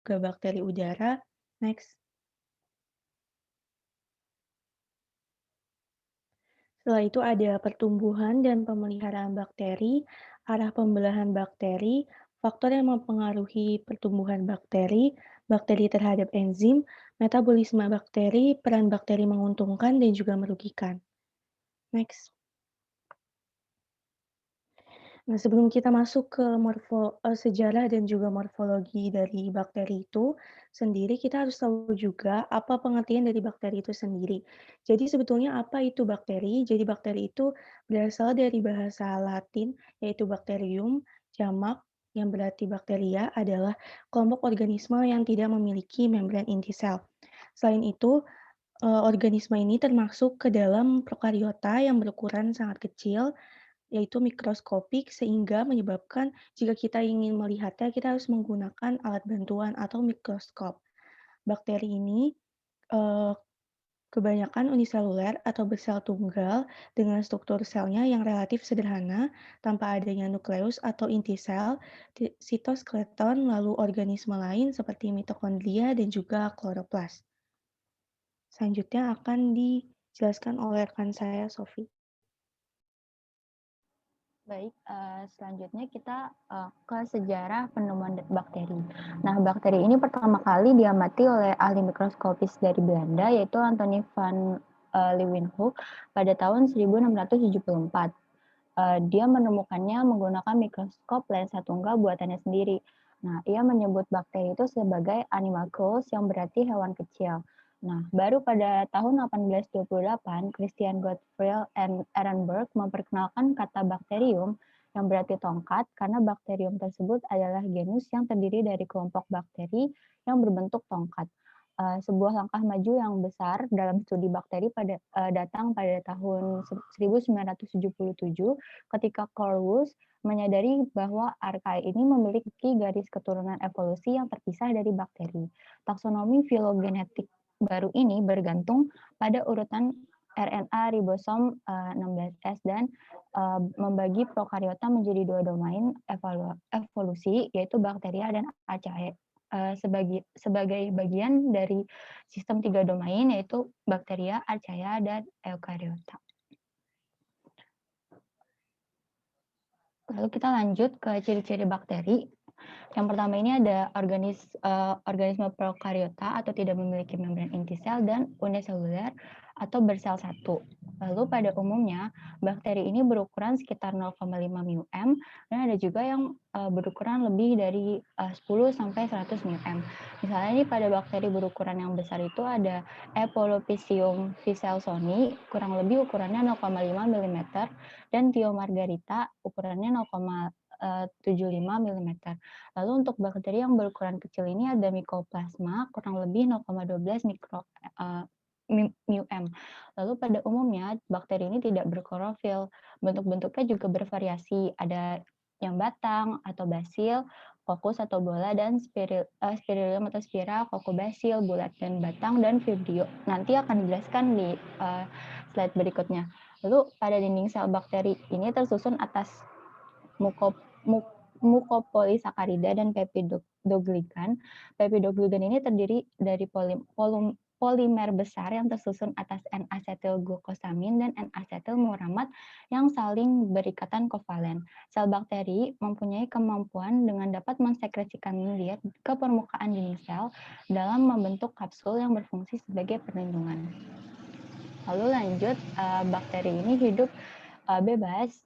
juga bakteri udara. Next. Setelah itu ada pertumbuhan dan pemeliharaan bakteri, arah pembelahan bakteri, faktor yang mempengaruhi pertumbuhan bakteri, bakteri terhadap enzim, metabolisme bakteri, peran bakteri menguntungkan dan juga merugikan. Next. Nah, sebelum kita masuk ke sejarah dan juga morfologi dari bakteri itu sendiri, kita harus tahu juga apa pengertian dari bakteri itu sendiri. Jadi sebetulnya apa itu bakteri? Jadi bakteri itu berasal dari bahasa Latin, yaitu bakterium, jamak, yang berarti bakteria adalah kelompok organisme yang tidak memiliki membran inti sel. Selain itu, organisme ini termasuk ke dalam prokariota yang berukuran sangat kecil, yaitu mikroskopik sehingga menyebabkan jika kita ingin melihatnya, kita harus menggunakan alat bantuan atau mikroskop. Bakteri ini eh, kebanyakan uniseluler atau bersel tunggal dengan struktur selnya yang relatif sederhana tanpa adanya nukleus atau inti sel, sitoskeleton, lalu organisme lain seperti mitokondria dan juga kloroplas. Selanjutnya akan dijelaskan oleh rekan saya, Sofi. Baik, selanjutnya kita ke sejarah penemuan bakteri. Nah, bakteri ini pertama kali diamati oleh ahli mikroskopis dari Belanda, yaitu Anthony van Leeuwenhoek pada tahun 1674. Dia menemukannya menggunakan mikroskop lensa tunggal buatannya sendiri. Nah, ia menyebut bakteri itu sebagai animalcules yang berarti hewan kecil. Nah, baru pada tahun 1828, Christian Gottfried Ehrenberg memperkenalkan kata bakterium yang berarti tongkat karena bakterium tersebut adalah genus yang terdiri dari kelompok bakteri yang berbentuk tongkat. Sebuah langkah maju yang besar dalam studi bakteri datang pada tahun 1977 ketika Corvus menyadari bahwa archaea ini memiliki garis keturunan evolusi yang terpisah dari bakteri. Taksonomi filogenetik baru ini bergantung pada urutan RNA ribosom 16S dan membagi prokariota menjadi dua domain evolusi, yaitu bakteria dan archaea. Sebagai bagian dari sistem tiga domain, yaitu bakteria, archaea, dan eukariota. Lalu kita lanjut ke ciri-ciri bakteri. Yang pertama ini ada organisme prokariota atau tidak memiliki membran inti sel dan uniseluler atau bersel satu. Lalu pada umumnya bakteri ini berukuran sekitar 0,5 μm dan ada juga yang berukuran lebih dari 10 sampai 100 μm. Misalnya ini pada bakteri berukuran yang besar itu ada Epolipisium vicelsoni, kurang lebih ukurannya 0,5 mm, dan Thiomargarita ukurannya 0,75 mm. Lalu untuk bakteri yang berukuran kecil ini ada Mycoplasma, kurang lebih 0,12 μm. Lalu pada umumnya bakteri ini tidak berklorofil. Bentuk-bentuknya juga bervariasi. Ada yang batang atau basil, kokus atau bola, dan spirillum atau spiral, kokobasil, bulat dan batang, dan vibrio. Nanti akan dijelaskan di slide berikutnya. Lalu pada dinding sel bakteri ini tersusun atas mukopolisakarida dan peptidoglikan. Peptidoglikan ini terdiri dari polimer besar yang tersusun atas N-asetilglukosamin dan N-asetilmuramat yang saling berikatan kovalen. Sel bakteri mempunyai kemampuan dengan dapat mensekresikan liat ke permukaan dinding sel dalam membentuk kapsul yang berfungsi sebagai perlindungan. Lalu lanjut, bakteri ini hidup bebas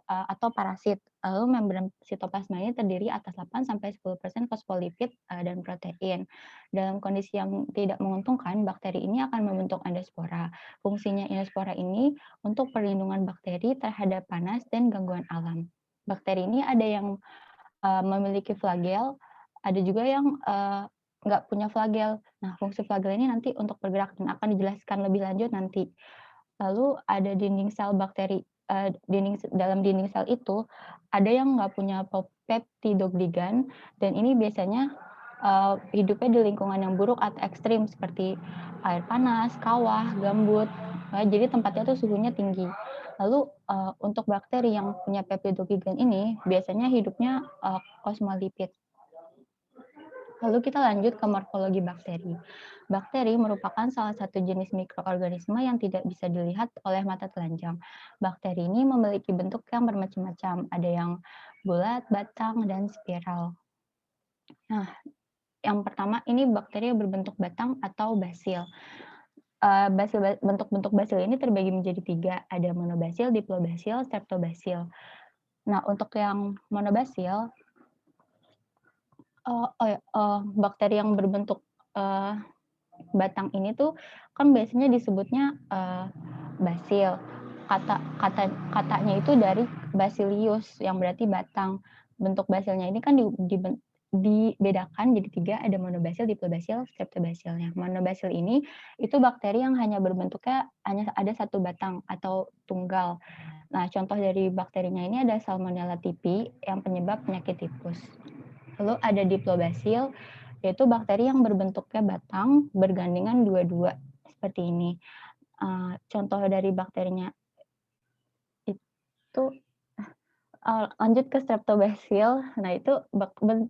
atau parasit. Lalu membran sitoplasma ini terdiri atas 8-10% fosfolipid dan protein. Dalam kondisi yang tidak menguntungkan, bakteri ini akan membentuk endospora. Fungsinya endospora ini untuk perlindungan bakteri terhadap panas dan gangguan alam. Bakteri ini ada yang memiliki flagel, ada juga yang nggak punya flagel. Nah, fungsi flagel ini nanti untuk bergerak dan akan dijelaskan lebih lanjut nanti. Lalu ada dinding sel bakteri. Dalam dinding sel itu ada yang nggak punya peptidogligan dan ini biasanya hidupnya di lingkungan yang buruk atau ekstrim seperti air panas, kawah, gambut. Jadi tempatnya tuh suhunya tinggi. Lalu untuk bakteri yang punya peptidogligan ini biasanya hidupnya osmolipid. Lalu kita lanjut ke morfologi bakteri. Bakteri merupakan salah satu jenis mikroorganisme yang tidak bisa dilihat oleh mata telanjang. Bakteri ini memiliki bentuk yang bermacam-macam, ada yang bulat, batang, dan spiral. Nah, yang pertama ini bakteri yang berbentuk batang atau basil. Bentuk-bentuk basil ini terbagi menjadi tiga, ada monobasil, diplobasil, streptobasil. Nah, untuk yang monobasil, bakteri yang berbentuk batang ini tuh kan biasanya disebutnya basil. Katanya itu dari basilius yang berarti batang. Bentuk basilnya ini kan dibedakan jadi tiga, ada monobasil, diplobasil, streptobasilnya. Monobasil ini itu bakteri yang hanya berbentuknya hanya ada satu batang atau tunggal. Nah, contoh dari bakterinya ini ada Salmonella typhi yang penyebab penyakit tipus. Lalu ada diplobasil, yaitu bakteri yang berbentuknya batang bergandengan dua-dua seperti ini. Contoh dari bakterinya itu lanjut ke streptobasil. Nah, itu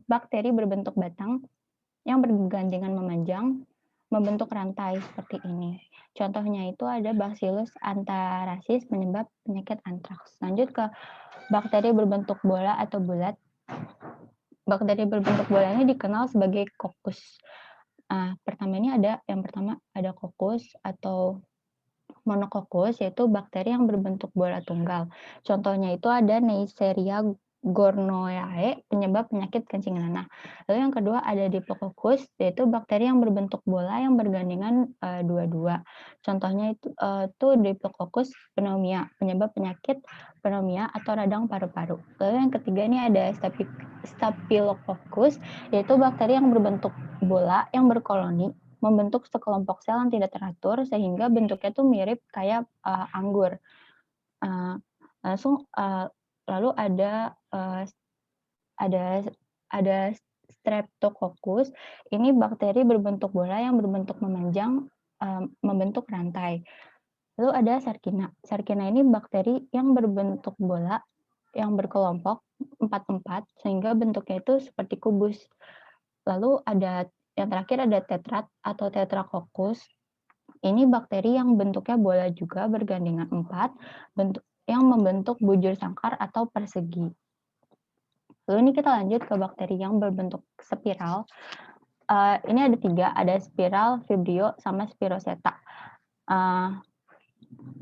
bakteri berbentuk batang yang bergandengan memanjang membentuk rantai seperti ini. Contohnya itu ada Bacillus anthracis penyebab penyakit antraks. Lanjut ke bakteri berbentuk bola atau bulat. Bakteri berbentuk bola ini dikenal sebagai kokus. Yang pertama ada kokus atau monokokus, yaitu bakteri yang berbentuk bola tunggal. Contohnya itu ada Neisseria gonorrhoeae, penyebab penyakit kencing nanah. Lalu yang kedua ada Diplococcus, yaitu bakteri yang berbentuk bola yang bergandengan dua-dua. Contohnya itu Diplococcus pneumonia, penyebab penyakit pneumonia atau radang paru-paru. Lalu yang ketiga ini ada Staphylococcus, yaitu bakteri yang berbentuk bola yang berkoloni membentuk sekelompok sel yang tidak teratur sehingga bentuknya tuh mirip kayak anggur. Lalu ada Streptococcus. Ini bakteri berbentuk bola yang berbentuk memanjang membentuk rantai. Lalu ada Sarkina. Sarkina ini bakteri yang berbentuk bola yang berkelompok 4-4 sehingga bentuknya itu seperti kubus. Lalu ada yang terakhir ada tetrat atau Tetracoccus. Ini bakteri yang bentuknya bola juga bergandengan 4, yang membentuk bujur sangkar atau persegi. Lalu ini kita lanjut ke bakteri yang berbentuk spiral. Ini ada 3, ada spiral, vibrio, sama spiroseta.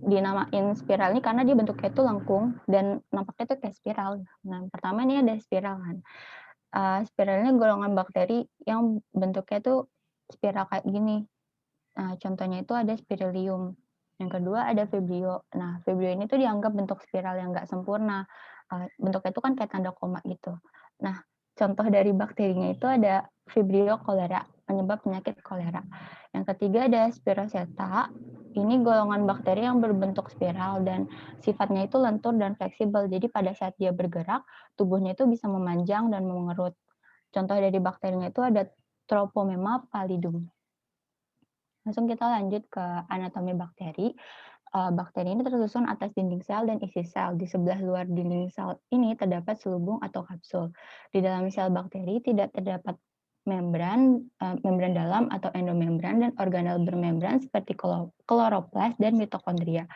Dinamain spiral ini karena dia bentuknya itu lengkung dan nampaknya itu kayak spiral. Nah, pertama ini ada spiral kan. Spiral ini golongan bakteri yang bentuknya tuh spiral kayak gini. Contohnya itu ada Spiralium. Yang kedua ada Vibrio. Nah, Vibrio ini tuh dianggap bentuk spiral yang nggak sempurna. Bentuknya itu kan kayak tanda koma gitu. Nah, contoh dari bakterinya itu ada Vibrio cholera, penyebab penyakit kolera. Yang ketiga ada Spiroseta. Ini golongan bakteri yang berbentuk spiral dan sifatnya itu lentur dan fleksibel. Jadi pada saat dia bergerak, tubuhnya itu bisa memanjang dan mengerut. Contoh dari bakterinya itu ada Tropomema pallidum. Langsung kita lanjut ke anatomi bakteri. Bakteri ini tersusun atas dinding sel dan isi sel. Di sebelah luar dinding sel ini terdapat selubung atau kapsul. Di dalam sel bakteri tidak terdapat membran dalam atau endomembran dan organel bermembran seperti kloroplas dan mitokondria.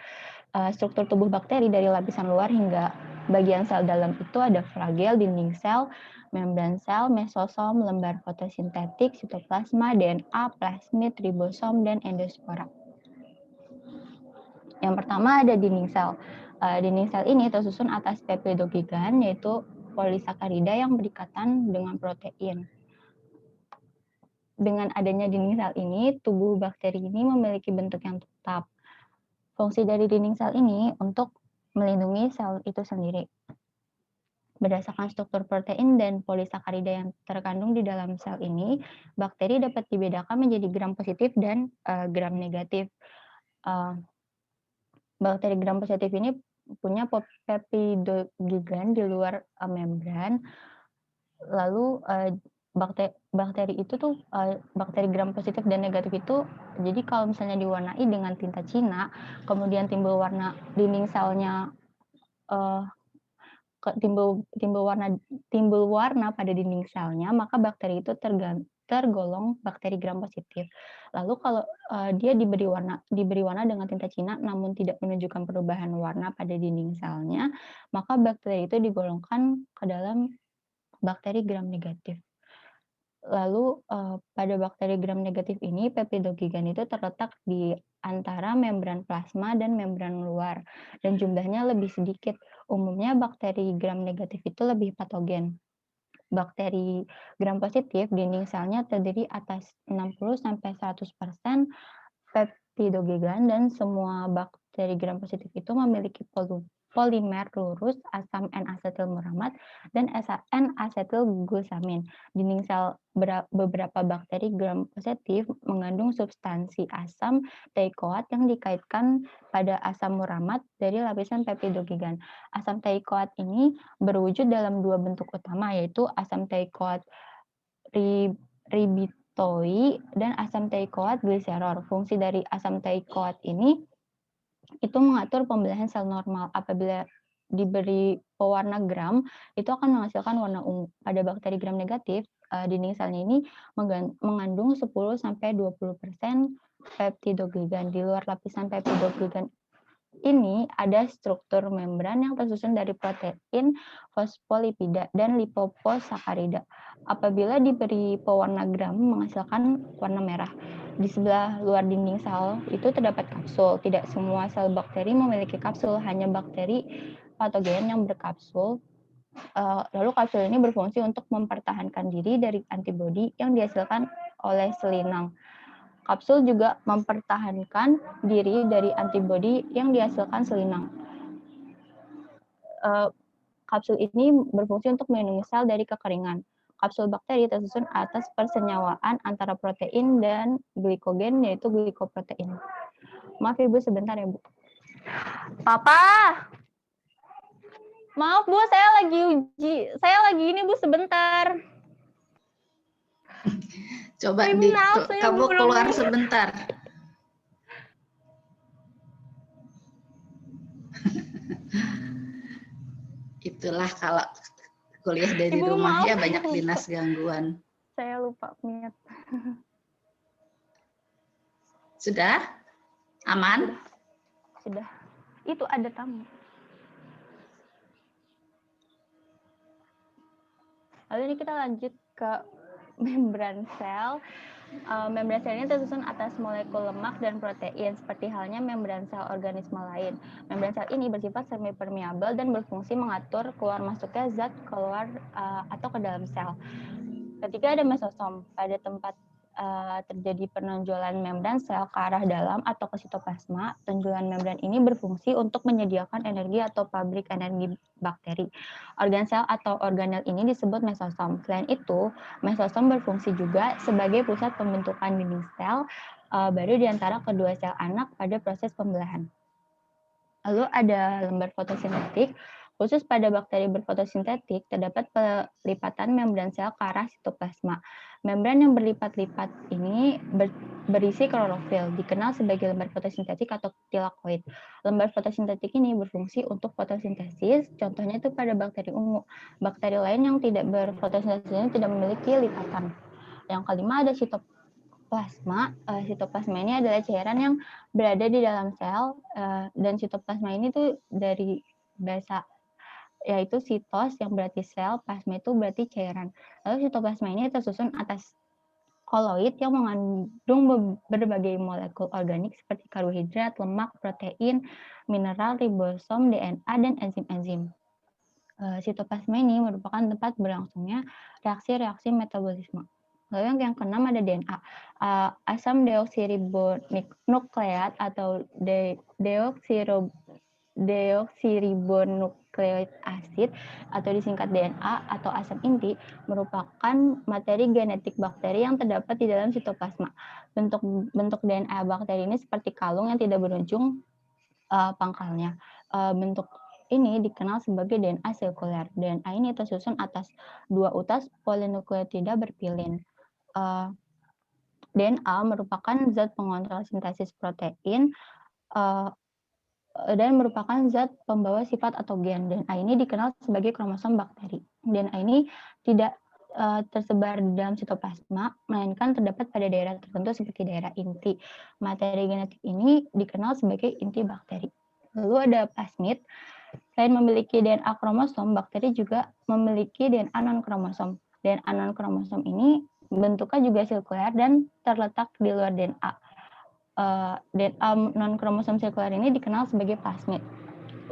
Struktur tubuh bakteri dari lapisan luar hingga bagian sel dalam itu ada flagel, dinding sel, membran sel, mesosom, lembar fotosintetik, sitoplasma, DNA, plasmid, ribosom, dan endospora. Yang pertama ada dinding sel. Dinding sel ini tersusun atas peptidoglikan, yaitu polisakarida yang berikatan dengan protein. Dengan adanya dinding sel ini, tubuh bakteri ini memiliki bentuk yang tetap. Fungsi dari dinding sel ini untuk melindungi sel itu sendiri. Berdasarkan struktur protein dan polisakarida yang terkandung di dalam sel ini, bakteri dapat dibedakan menjadi gram positif dan gram negatif. Bakteri gram positif ini punya peptidoglikan di luar membran. Lalu bakteri itu tuh bakteri gram positif dan negatif itu, jadi kalau misalnya diwarnai dengan tinta Cina, kemudian timbul warna timbul warna pada dinding selnya, maka bakteri itu tergolong bakteri gram positif. Lalu kalau dia diberi warna dengan tinta Cina namun tidak menunjukkan perubahan warna pada dinding selnya, maka bakteri itu digolongkan ke dalam bakteri gram negatif. Lalu, pada bakteri gram negatif ini, peptidogigan itu terletak di antara membran plasma dan membran luar, dan jumlahnya lebih sedikit. Umumnya bakteri gram negatif itu lebih patogen. Bakteri gram positif, dinding selnya terdiri atas 60-100% peptidogigan dan semua bakteri gram positif itu memiliki polimer lurus asam N-asetilmuramat dan N-asetilglusamin. Dinding sel beberapa bakteri gram positif mengandung substansi asam teikoat yang dikaitkan pada asam muramat dari lapisan peptidogigan. Asam teikoat ini berwujud dalam dua bentuk utama, yaitu asam teikoat ribitoi dan asam teikoat gliserol. Fungsi dari asam teikoat ini itu mengatur pembelahan sel normal. Apabila diberi pewarna gram, itu akan menghasilkan warna ungu. Pada bakteri gram negatif, dinding selnya ini mengandung 10-20% peptidogligan. Di luar lapisan peptidogligan ini ada struktur membran yang tersusun dari protein, fosfolipida, dan lipoposakarida. Apabila diberi pewarna gram menghasilkan warna merah. Di sebelah luar dinding sel itu terdapat kapsul. Tidak semua sel bakteri memiliki kapsul, hanya bakteri patogen yang berkapsul. Lalu kapsul ini berfungsi untuk mempertahankan diri dari antibodi yang dihasilkan oleh selinang. Kapsul juga mempertahankan diri dari antibodi yang dihasilkan selinang. Kapsul ini berfungsi untuk melindungi sel dari kekeringan. Kapsul bakteri tersusun atas persenyawaan antara protein dan glikogen, yaitu glikoprotein. Maaf Ibu, sebentar ya Bu. Papa! Maaf Bu, saya lagi ini Bu, sebentar. Coba Maaf, kamu keluar sebentar. Itulah kalau kuliah dari Ibu, rumah maaf, ya banyak dinas gangguan. Saya lupa mute. Sudah? Aman? Sudah. Itu ada tamu. Lalu ini kita lanjut ke membran sel. Membran sel ini tersusun atas molekul lemak dan protein, seperti halnya membran sel organisme lain. Membran sel ini bersifat semi-permeabel dan berfungsi mengatur keluar masuknya zat keluar atau ke dalam sel. Ketika ada mesosom, pada tempat terjadi penonjolan membran sel ke arah dalam atau ke sitoplasma, tonjolan membran ini berfungsi untuk menyediakan energi atau pabrik energi bakteri. Organ sel atau organel ini disebut mesosom. Selain itu, mesosom berfungsi juga sebagai pusat pembentukan dinding sel baru di antara kedua sel anak pada proses pembelahan. Lalu ada lembar fotosintetik. Khusus pada bakteri berfotosintetik, terdapat pelipatan membran sel ke arah sitoplasma. Membran yang berlipat-lipat ini berisi klorofil, dikenal sebagai lembar fotosintetik atau tilakoid. Lembar fotosintetik ini berfungsi untuk fotosintesis, contohnya itu pada bakteri ungu. Bakteri lain yang tidak berfotosintesis ini tidak memiliki lipatan. Yang kelima ada sitoplasma. Sitoplasma ini adalah cairan yang berada di dalam sel, dan sitoplasma ini tuh dari bahasa yaitu sitos yang berarti sel, plasma itu berarti cairan. Lalu sitoplasma ini tersusun atas koloid yang mengandung berbagai molekul organik seperti karbohidrat, lemak, protein, mineral, ribosom, DNA, dan enzim-enzim. Sitoplasma ini merupakan tempat berlangsungnya reaksi-reaksi metabolisme. Lalu yang keenam ada DNA. Asam deoksiribonukleat atau deoksiribonukleoid asid atau disingkat DNA atau asam inti merupakan materi genetik bakteri yang terdapat di dalam sitoplasma. Bentuk DNA bakteri ini seperti kalung yang tidak berujung pangkalnya. Bentuk ini dikenal sebagai DNA sekuler. DNA ini tersusun atas dua utas polinukleotida berpilin. DNA merupakan zat pengontrol sintesis protein dan merupakan zat pembawa sifat atau gen. DNA ini dikenal sebagai kromosom bakteri. DNA ini tidak tersebar di dalam sitoplasma, melainkan terdapat pada daerah tertentu seperti daerah inti. Materi genetik ini dikenal sebagai inti bakteri. Lalu ada plasmid. Selain memiliki DNA kromosom, bakteri juga memiliki DNA non-kromosom. DNA non-kromosom ini bentuknya juga sirkuler dan terletak di luar DNA. DNA non-kromosom sirkuler ini dikenal sebagai plasmid.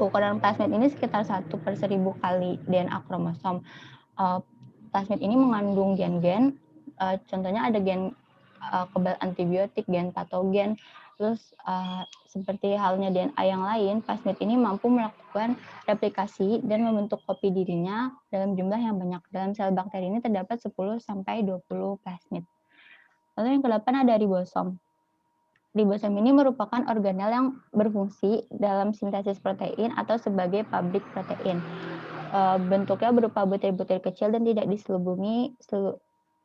Ukuran plasmid ini sekitar 1/1000 kali DNA kromosom. Plasmid ini mengandung gen-gen, contohnya ada gen kebal antibiotik, gen patogen, terus seperti halnya DNA yang lain, plasmid ini mampu melakukan replikasi dan membentuk kopi dirinya dalam jumlah yang banyak. Dalam sel bakteri ini terdapat 10-20 plasmid. Lalu yang ke-8 ada ribosom. Ribosom ini merupakan organel yang berfungsi dalam sintesis protein atau sebagai pabrik protein. Bentuknya berupa butir-butir kecil dan tidak diselubungi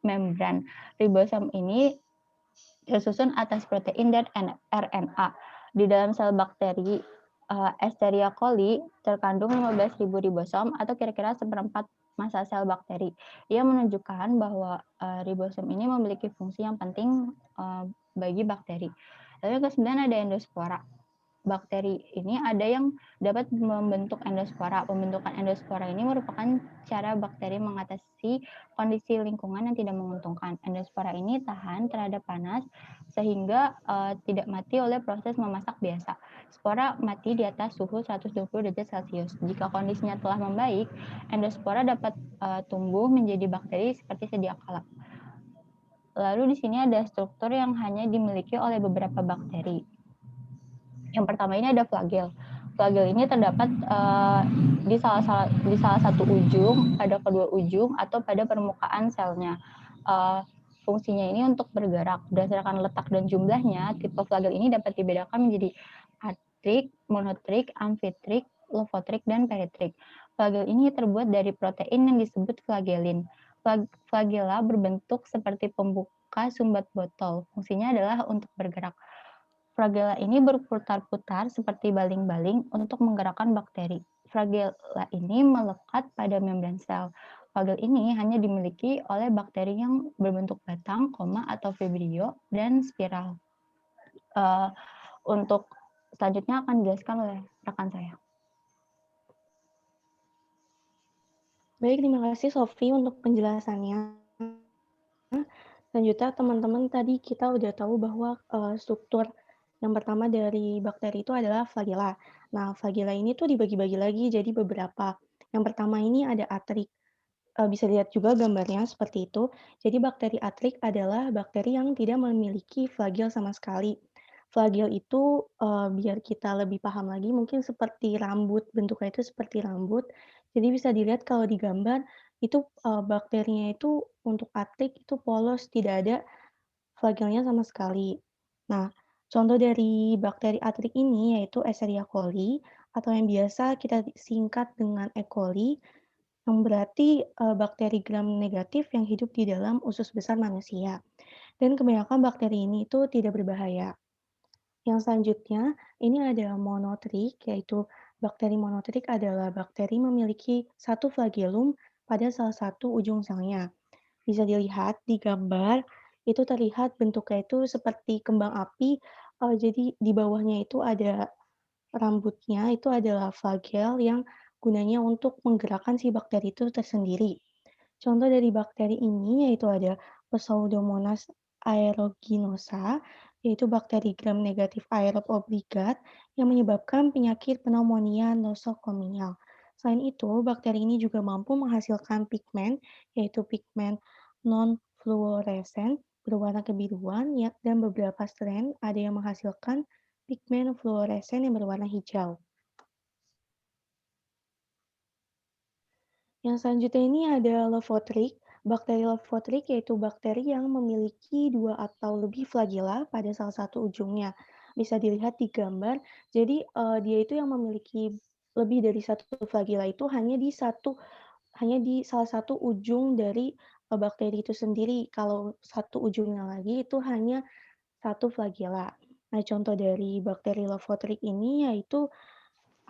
membran. Ribosom ini tersusun atas protein dan RNA. Di dalam sel bakteri Escherichia coli terkandung 15.000 ribosom atau kira-kira seperempat massa sel bakteri. Ia menunjukkan bahwa ribosom ini memiliki fungsi yang penting bagi bakteri. Lalu yang ke-9 ada endospora. Bakteri ini ada yang dapat membentuk endospora. Pembentukan endospora ini merupakan cara bakteri mengatasi kondisi lingkungan yang tidak menguntungkan. Endospora ini tahan terhadap panas sehingga tidak mati oleh proses memasak biasa. Spora mati di atas suhu 120 derajat Celcius. Jika kondisinya telah membaik, endospora dapat tumbuh menjadi bakteri seperti sedia kala. Lalu di sini ada struktur yang hanya dimiliki oleh beberapa bakteri. Yang pertama ini ada flagel. Flagel ini terdapat di salah satu ujung, pada kedua ujung, atau pada permukaan selnya. Fungsinya ini untuk bergerak. Berdasarkan letak dan jumlahnya, tipe flagel ini dapat dibedakan menjadi atrik, monotrik, amfitrik, lofotrik, dan peritrik. Flagel ini terbuat dari protein yang disebut flagelin. Flagella berbentuk seperti pembuka sumbat botol. Fungsinya adalah untuk bergerak. Flagella ini berputar-putar seperti baling-baling untuk menggerakkan bakteri. Flagella ini melekat pada membran sel. Flagel ini hanya dimiliki oleh bakteri yang berbentuk batang, koma, atau vibrio, dan spiral. Untuk selanjutnya akan dijelaskan oleh rekan saya. Baik, terima kasih Sofi untuk penjelasannya. Selanjutnya teman-teman tadi kita udah tahu bahwa struktur yang pertama dari bakteri itu adalah flagella. Nah, flagella ini tuh dibagi-bagi lagi jadi beberapa. Yang pertama ini ada atrik. Bisa lihat juga gambarnya seperti itu. Jadi bakteri atrik adalah bakteri yang tidak memiliki flagel sama sekali. Flagel itu biar kita lebih paham lagi mungkin seperti rambut, bentuknya itu seperti rambut. Jadi bisa dilihat kalau di gambar itu bakterinya itu untuk atrik itu polos, tidak ada flagelnya sama sekali. Nah, contoh dari bakteri atrik ini yaitu Escherichia coli atau yang biasa kita singkat dengan E. coli, yang berarti bakteri gram negatif yang hidup di dalam usus besar manusia. Dan kebanyakan bakteri ini itu tidak berbahaya. Yang selanjutnya, ini ada monotrik, yaitu bakteri monotrik adalah bakteri memiliki satu flagellum pada salah satu ujung selnya. Bisa dilihat di gambar, itu terlihat bentuknya itu seperti kembang api, jadi di bawahnya itu ada rambutnya, itu adalah flagel yang gunanya untuk menggerakkan si bakteri itu tersendiri. Contoh dari bakteri ini yaitu ada Pseudomonas aeruginosa, yaitu bakteri gram negatif aerob obligat yang menyebabkan penyakit pneumonia nosokomial. Selain itu, bakteri ini juga mampu menghasilkan pigmen, yaitu pigmen non-fluoresen berwarna kebiruan, ya, dan beberapa strain ada yang menghasilkan pigmen fluoresen yang berwarna hijau. Yang selanjutnya ini ada Lophotrix. Bakteri Lophotrix yaitu bakteri yang memiliki 2 atau lebih flagella pada salah satu ujungnya. Bisa dilihat di gambar, jadi dia itu yang memiliki lebih dari satu flagella itu hanya di salah satu ujung dari bakteri itu sendiri. Kalau satu ujungnya lagi itu hanya satu flagella. Nah, contoh dari bakteri Lophotrix ini yaitu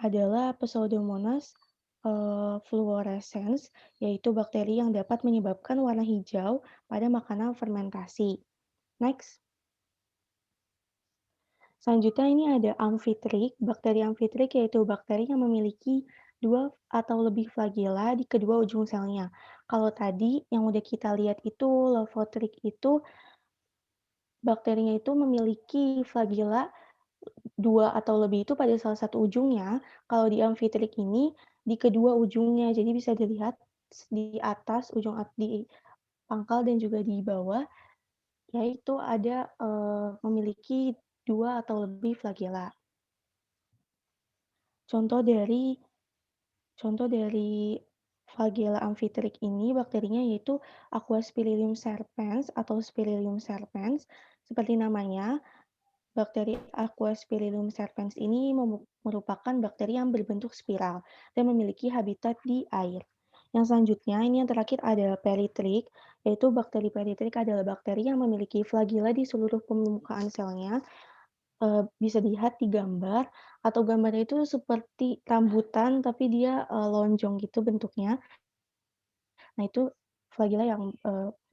adalah Pseudomonas fluorescens, yaitu bakteri yang dapat menyebabkan warna hijau pada makanan fermentasi. Next. Selanjutnya ini ada amfitrik. Bakteri amfitrik yaitu bakteri yang memiliki 2 atau lebih flagela di kedua ujung selnya. Kalau tadi yang udah kita lihat itu levotrik itu bakterinya itu memiliki flagela 2 atau lebih itu pada salah satu ujungnya. Kalau di amfitrik ini di kedua ujungnya. Jadi bisa dilihat di atas di pangkal dan juga di bawah yaitu ada memiliki 2 atau lebih flagela. Contoh dari Contoh dari flagela amfitrik ini bakterinya yaitu Aquaspirillum serpens atau Spirillum serpens. Seperti namanya, bakteri Aquaspirillum serpens ini merupakan bakteri yang berbentuk spiral dan memiliki habitat di air. Yang selanjutnya, ini yang terakhir ada peritrik, yaitu bakteri peritrik adalah bakteri yang memiliki flagela di seluruh permukaan selnya. Bisa dilihat di gambar, atau gambarnya itu seperti rambutan tapi dia, lonjong gitu bentuknya. Nah itu flagela yang,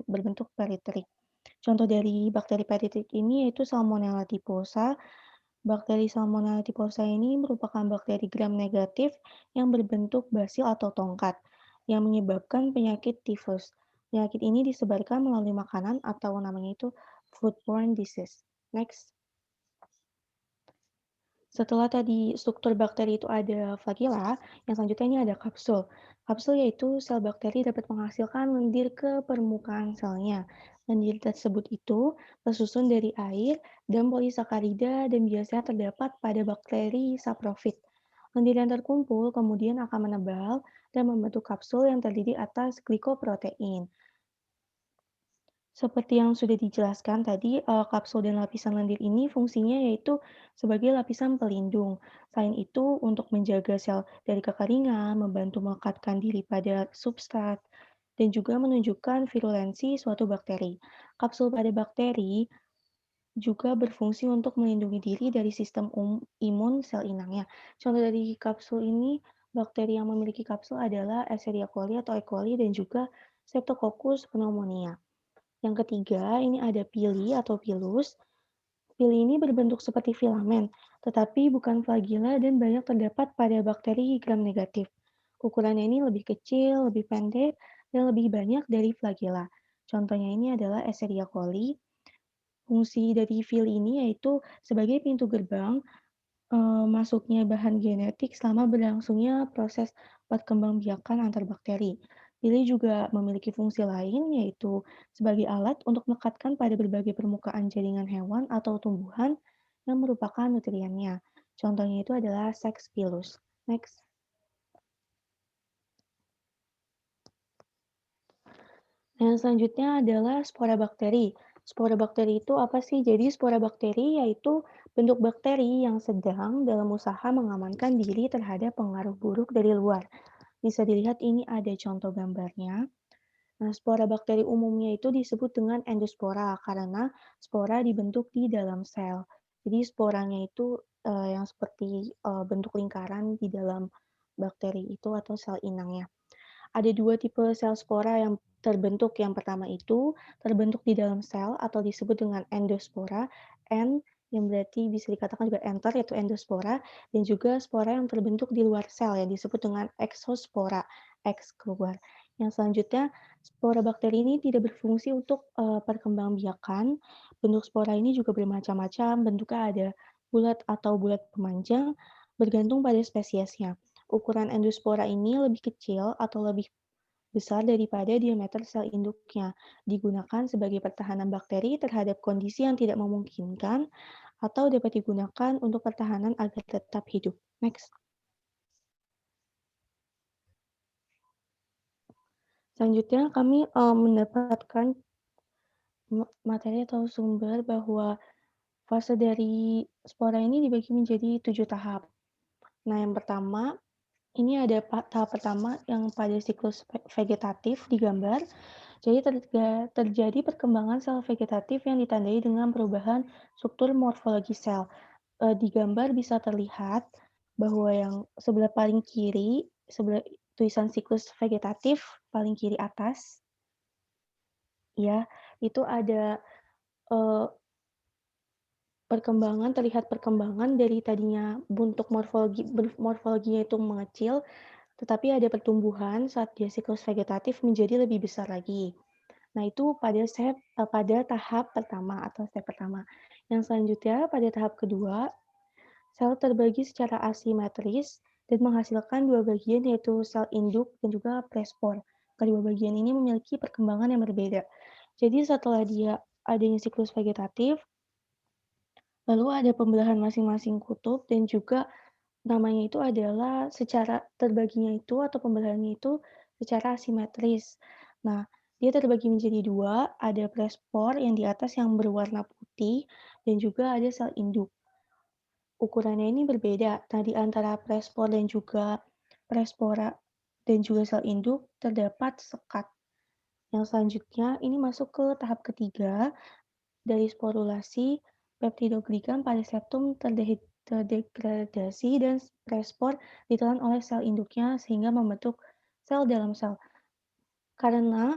berbentuk peritrik. Contoh dari bakteri peritrik ini yaitu Salmonella typhosa. Bakteri Salmonella typhosa ini merupakan bakteri gram negatif yang berbentuk basil atau tongkat, yang menyebabkan penyakit tifus. Penyakit ini disebarkan melalui makanan atau namanya itu foodborne disease. Next. Setelah tadi struktur bakteri itu ada flagela, yang selanjutnya ini ada kapsul. Kapsul yaitu sel bakteri dapat menghasilkan lendir ke permukaan selnya. Lendir tersebut itu tersusun dari air dan polisakarida dan biasanya terdapat pada bakteri saprofit. Lendir yang terkumpul kemudian akan menebal dan membentuk kapsul yang terdiri atas glikoprotein. Seperti yang sudah dijelaskan tadi, kapsul dan lapisan lendir ini fungsinya yaitu sebagai lapisan pelindung. Selain itu, untuk menjaga sel dari kekeringan, membantu melekatkan diri pada substrat, dan juga menunjukkan virulensi suatu bakteri. Kapsul pada bakteri juga berfungsi untuk melindungi diri dari sistem imun sel inangnya. Contoh dari kapsul ini, bakteri yang memiliki kapsul adalah Escherichia coli atau E. coli dan juga Streptococcus pneumonia. Yang ketiga, ini ada pili atau pilus. Pili ini berbentuk seperti filamen, tetapi bukan flagela dan banyak terdapat pada bakteri gram negatif. Ukurannya ini lebih kecil, lebih pendek, dan lebih banyak dari flagela. Contohnya ini adalah Escherichia coli. Fungsi dari pili ini yaitu sebagai pintu gerbang masuknya bahan genetik selama berlangsungnya proses perkembangbiakan antar bakteri. Pili juga memiliki fungsi lain, yaitu sebagai alat untuk melekatkan pada berbagai permukaan jaringan hewan atau tumbuhan yang merupakan nutriennya. Contohnya itu adalah Sex pilus. Next. Yang selanjutnya adalah spora bakteri. Spora bakteri itu apa sih? Jadi spora bakteri yaitu bentuk bakteri yang sedang dalam usaha mengamankan diri terhadap pengaruh buruk dari luar. Bisa dilihat ini ada contoh gambarnya. Nah, spora bakteri umumnya itu disebut dengan endospora karena spora dibentuk di dalam sel. Jadi sporanya itu yang seperti bentuk lingkaran di dalam bakteri itu atau sel inangnya. Ada dua tipe sel spora yang terbentuk. Yang pertama itu terbentuk di dalam sel atau disebut dengan endospora, N yang berarti bisa dikatakan juga enter yaitu endospora, dan juga spora yang terbentuk di luar sel yang disebut dengan exospora, X keluar. Yang selanjutnya, spora bakteri ini tidak berfungsi untuk perkembangbiakan. Bentuk spora ini juga bermacam-macam, bentuknya ada bulat atau bulat pemanjang, bergantung pada spesiesnya. Ukuran endospora ini lebih kecil atau lebih besar daripada diameter sel induknya, digunakan sebagai pertahanan bakteri terhadap kondisi yang tidak memungkinkan atau dapat digunakan untuk pertahanan agar tetap hidup. Next. Selanjutnya kami mendapatkan materi atau sumber bahwa fase dari spora ini dibagi menjadi 7 tahap. Nah, yang pertama, ini ada tahap pertama yang pada siklus vegetatif digambar. Jadi terjadi perkembangan sel vegetatif yang ditandai dengan perubahan struktur morfologi sel. Di gambar bisa terlihat bahwa yang sebelah paling kiri sebelah tulisan siklus vegetatif paling kiri atas, ya, itu ada, eee, terlihat perkembangan dari tadinya bentuk morfologinya itu mengecil, tetapi ada pertumbuhan saat dia siklus vegetatif menjadi lebih besar lagi. Nah, itu pada tahap pertama atau step pertama. Yang selanjutnya pada tahap kedua, sel terbagi secara asimetris dan menghasilkan dua bagian yaitu sel induk dan juga prespor. Kedua bagian ini memiliki perkembangan yang berbeda. Jadi setelah dia adanya siklus vegetatif, lalu ada pembelahan masing-masing kutub dan juga namanya itu adalah secara terbaginya itu atau pembelahannya itu secara asimetris. Nah, dia terbagi menjadi dua, ada prespor yang di atas yang berwarna putih dan juga ada sel induk. Ukurannya ini berbeda. Nah, di antara prespor dan juga prespora dan juga sel induk terdapat sekat. Yang selanjutnya ini masuk ke tahap ketiga dari sporulasi peptidoglikan pada septum terdegradasi dan prespor ditelan oleh sel induknya sehingga membentuk sel dalam sel. Karena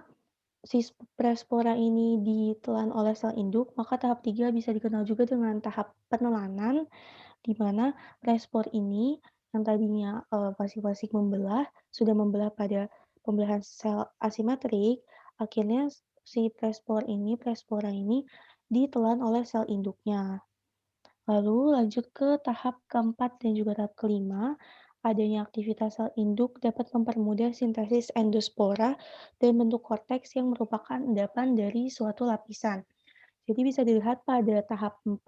si prespora ini ditelan oleh sel induk, maka tahap 3 bisa dikenal juga dengan tahap penelanan, di mana prespor ini yang tadinya fasik-fasik membelah, sudah membelah pada pembelahan sel asimetrik, akhirnya si prespora ini ditelan oleh sel induknya. Lalu lanjut ke tahap keempat dan juga tahap kelima, adanya aktivitas sel induk dapat mempermudah sintesis endospora dan bentuk korteks yang merupakan endapan dari suatu lapisan. Jadi bisa dilihat pada tahap 4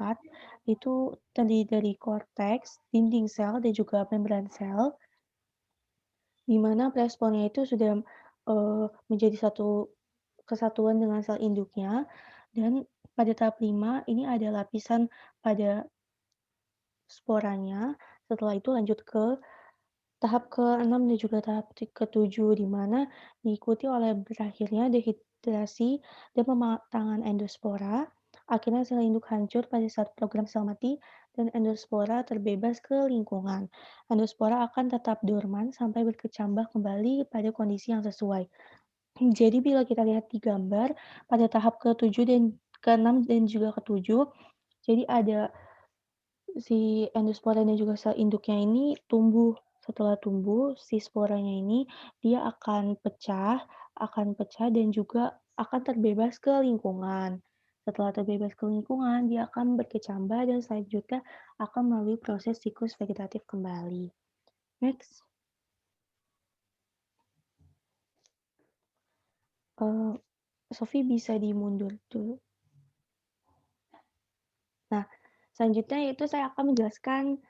itu terdiri dari korteks, dinding sel, dan juga membran sel, di mana prespornya itu sudah menjadi satu kesatuan dengan sel induknya, dan pada tahap 5 ini ada lapisan pada sporanya. Setelah itu lanjut ke tahap ke-6 dan juga tahap ke-7 di mana diikuti oleh berakhirnya dehidrasi dan pematangan endospora. Akhirnya sel induk hancur pada saat program sel mati dan endospora terbebas ke lingkungan. Endospora akan tetap dorman sampai berkecambah kembali pada kondisi yang sesuai. Jadi bila kita lihat di gambar pada tahap ke-7 dan ke-6 dan juga ke-7, jadi ada si endospora dan juga sel induknya ini tumbuh. Setelah tumbuh, si sporanya ini dia akan pecah dan juga akan terbebas ke lingkungan. Setelah terbebas ke lingkungan, dia akan berkecambah dan selanjutnya akan melalui proses siklus vegetatif kembali. Next, uh, Sophie bisa dimundur dulu. Nah, selanjutnya yaitu saya akan menjelaskan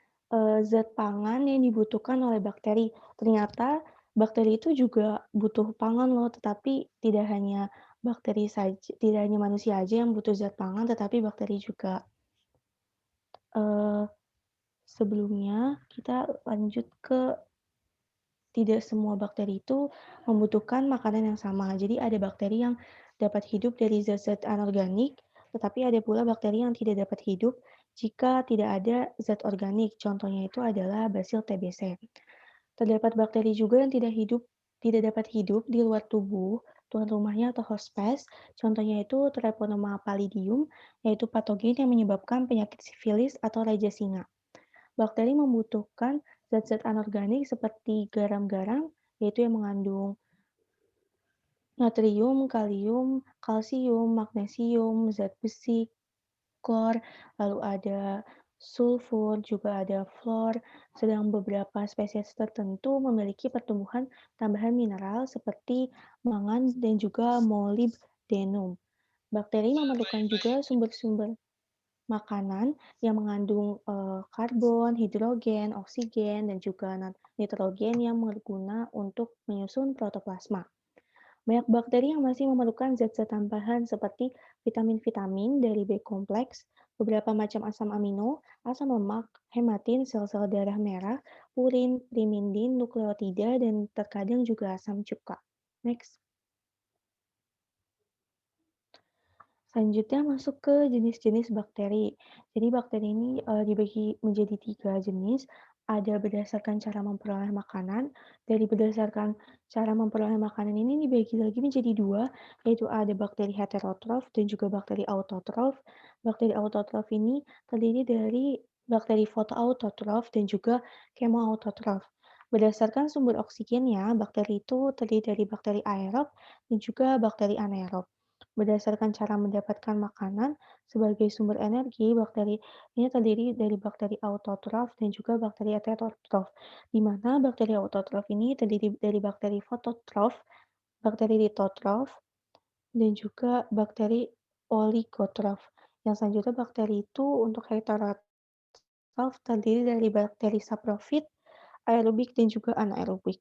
zat pangan yang dibutuhkan oleh bakteri. Ternyata bakteri itu juga butuh pangan loh, tetapi tidak hanya manusia aja yang butuh zat pangan, tetapi bakteri juga. Uh, Sebelumnya kita lanjut ke tidak semua bakteri itu membutuhkan makanan yang sama. Jadi ada bakteri yang dapat hidup dari zat-zat anorganik, tetapi ada pula bakteri yang tidak dapat hidup jika tidak ada zat organik. Contohnya itu adalah basil TBC. Terdapat bakteri juga yang tidak dapat hidup di luar tubuh tuan rumahnya atau host pest. Contohnya itu Treponema pallidum, yaitu patogen yang menyebabkan penyakit sifilis atau raja singa. Bakteri membutuhkan zat-zat anorganik seperti garam-garam, yaitu yang mengandung natrium, kalium, kalsium, magnesium, zat besi, klor, lalu ada sulfur, juga ada fluor, sedang beberapa spesies tertentu memiliki pertumbuhan tambahan mineral seperti mangan dan juga molybdenum. Bakteri memerlukan juga sumber-sumber makanan yang mengandung karbon, hidrogen, oksigen, dan juga nitrogen yang berguna untuk menyusun protoplasma. Banyak bakteri yang masih memerlukan zat-zat tambahan seperti vitamin-vitamin dari B kompleks, beberapa macam asam amino, asam lemak, hematin, sel-sel darah merah, purin, primindin, nukleotida, dan terkadang juga asam cuka. Next. Selanjutnya masuk ke jenis-jenis bakteri. Jadi bakteri ini dibagi menjadi 3 jenis. ada berdasarkan cara memperoleh makanan. Dari berdasarkan cara memperoleh makanan ini dibagi lagi menjadi dua, yaitu ada bakteri heterotrof dan juga bakteri autotrof. Bakteri autotrof ini terdiri dari bakteri fotoautotrof dan juga kemoautotrof. Berdasarkan sumber oksigennya, bakteri itu terdiri dari bakteri aerob dan juga bakteri anaerob. Berdasarkan cara mendapatkan makanan sebagai sumber energi, bakteri ini terdiri dari bakteri autotrof dan juga bakteri heterotrof, di mana bakteri autotrof ini terdiri dari bakteri fototrof, bakteri litotrof, dan juga bakteri oligotrof. Yang selanjutnya bakteri itu untuk heterotrof terdiri dari bakteri saprofit, aerobik, dan juga anaerobik.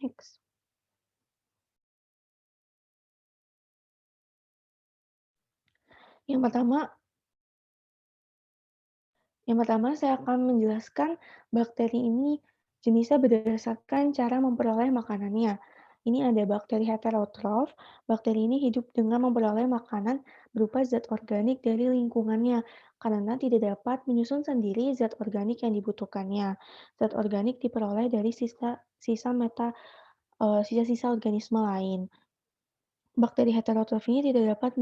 Next. Yang pertama, saya akan menjelaskan bakteri ini jenisnya berdasarkan cara memperoleh makanannya. Ini ada bakteri heterotrof. Bakteri ini hidup dengan memperoleh makanan berupa zat organik dari lingkungannya karena tidak dapat menyusun sendiri zat organik yang dibutuhkannya. Zat organik diperoleh dari sisa-sisa organisme lain. Bakteri heterotrof ini tidak dapat